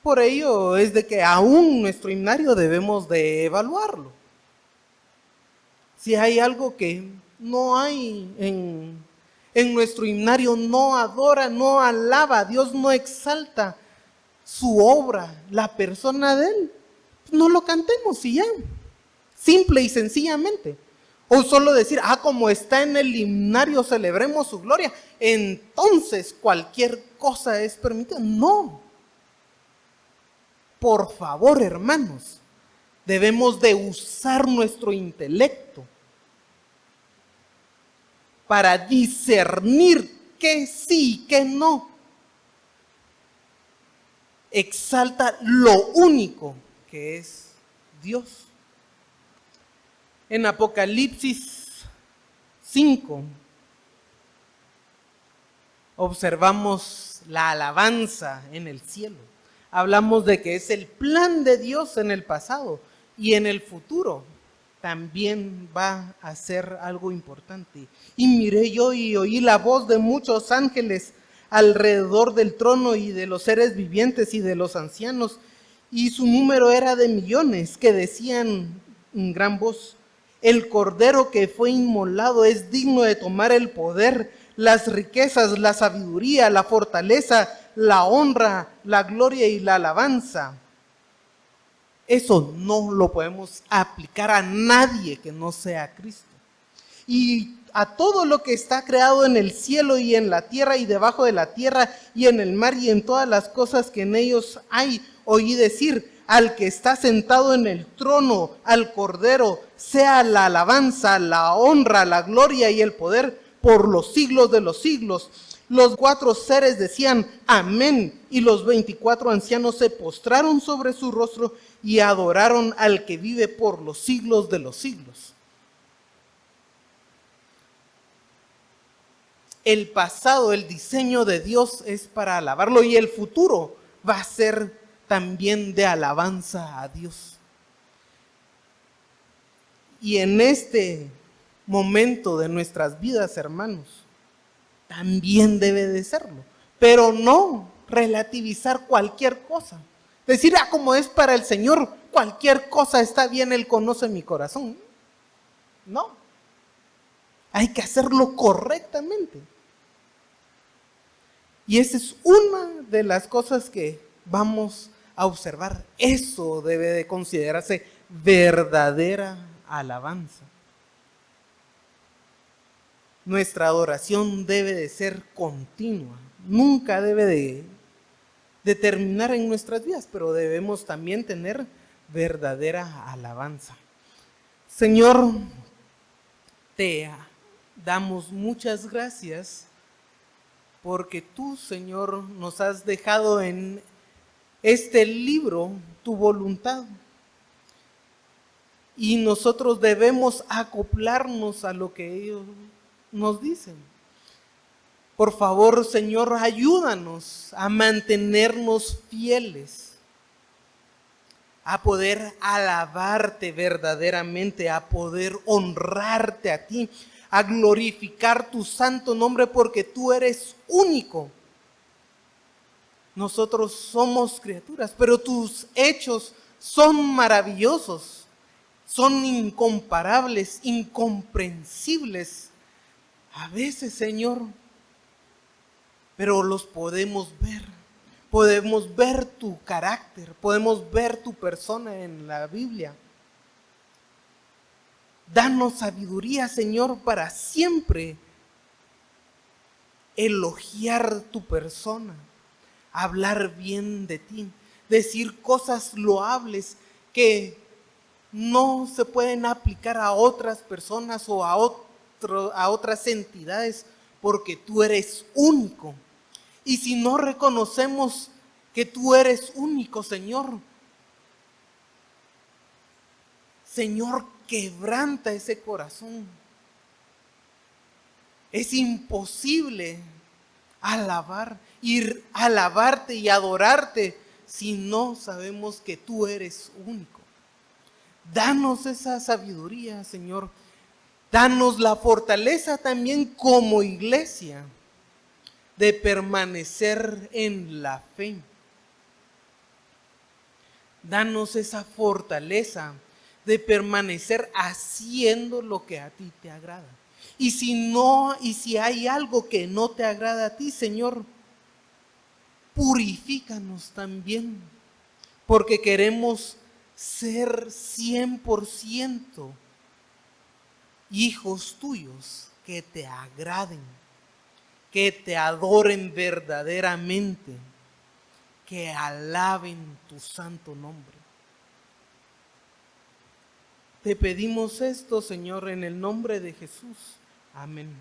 por ello es de que aún nuestro himnario debemos de evaluarlo. Si hay algo que no hay en nuestro himnario, no adora, no alaba a Dios, no exalta su obra, la persona de Él, no lo cantemos y ya, simple y sencillamente. O solo decir, como está en el himnario, celebremos su gloria, entonces cualquier cosa es permitida. No. Por favor, hermanos, debemos de usar nuestro intelecto para discernir qué sí y qué no. Exalta lo único que es Dios. En Apocalipsis 5 observamos la alabanza en el cielo. Hablamos de que es el plan de Dios en el pasado y en el futuro también va a ser algo importante. Y miré yo y oí la voz de muchos ángeles alrededor del trono y de los seres vivientes y de los ancianos, y su número era de millones, que decían en gran voz: el cordero que fue inmolado es digno de tomar el poder, las riquezas, la sabiduría, la fortaleza, la honra, la gloria y la alabanza. Eso no lo podemos aplicar a nadie que no sea Cristo. Y a todo lo que está creado en el cielo y en la tierra y debajo de la tierra y en el mar y en todas las cosas que en ellos hay, oí decir: al que está sentado en el trono, al Cordero, sea la alabanza, la honra, la gloria y el poder por los siglos de los siglos. Los 4 seres decían amén, y los 24 ancianos se postraron sobre su rostro y adoraron al que vive por los siglos de los siglos. El pasado, el diseño de Dios es para alabarlo, y el futuro va a ser también de alabanza a Dios. Y en este momento de nuestras vidas, hermanos, también debe de serlo, pero no relativizar cualquier cosa. Decir, como es para el Señor, cualquier cosa está bien, Él conoce mi corazón. No, hay que hacerlo correctamente. Y esa es una de las cosas que vamos a observar. Eso debe de considerarse verdadera alabanza. Nuestra adoración debe de ser continua, nunca debe de terminar en nuestras vidas, pero debemos también tener verdadera alabanza. Señor, te damos muchas gracias porque tú, Señor, nos has dejado en este libro tu voluntad. Y nosotros debemos acoplarnos a lo que ellos nos dicen. Por favor, Señor, ayúdanos a mantenernos fieles, a poder alabarte verdaderamente, a poder honrarte a ti, a glorificar tu santo nombre, porque tú eres único. Nosotros somos criaturas, pero tus hechos son maravillosos, son incomparables, incomprensibles. A veces, Señor, pero los podemos ver. Podemos ver tu carácter, podemos ver tu persona en la Biblia. Danos sabiduría, Señor, para siempre elogiar tu persona, hablar bien de ti, decir cosas loables que no se pueden aplicar a otras personas o a otras entidades, porque tú eres único. Y si no reconocemos que tú eres único, Señor, quebranta ese corazón. Es imposible alabarte y adorarte si no sabemos que tú eres único. Danos esa sabiduría, Señor. Danos la fortaleza también como iglesia de permanecer en la fe. Danos esa fortaleza de permanecer haciendo lo que a ti te agrada. Y si hay algo que no te agrada a ti, Señor, purifícanos también, porque queremos ser 100% hijos tuyos que te agraden, que te adoren verdaderamente, que alaben tu santo nombre. Te pedimos esto, Señor, en el nombre de Jesús. Amén.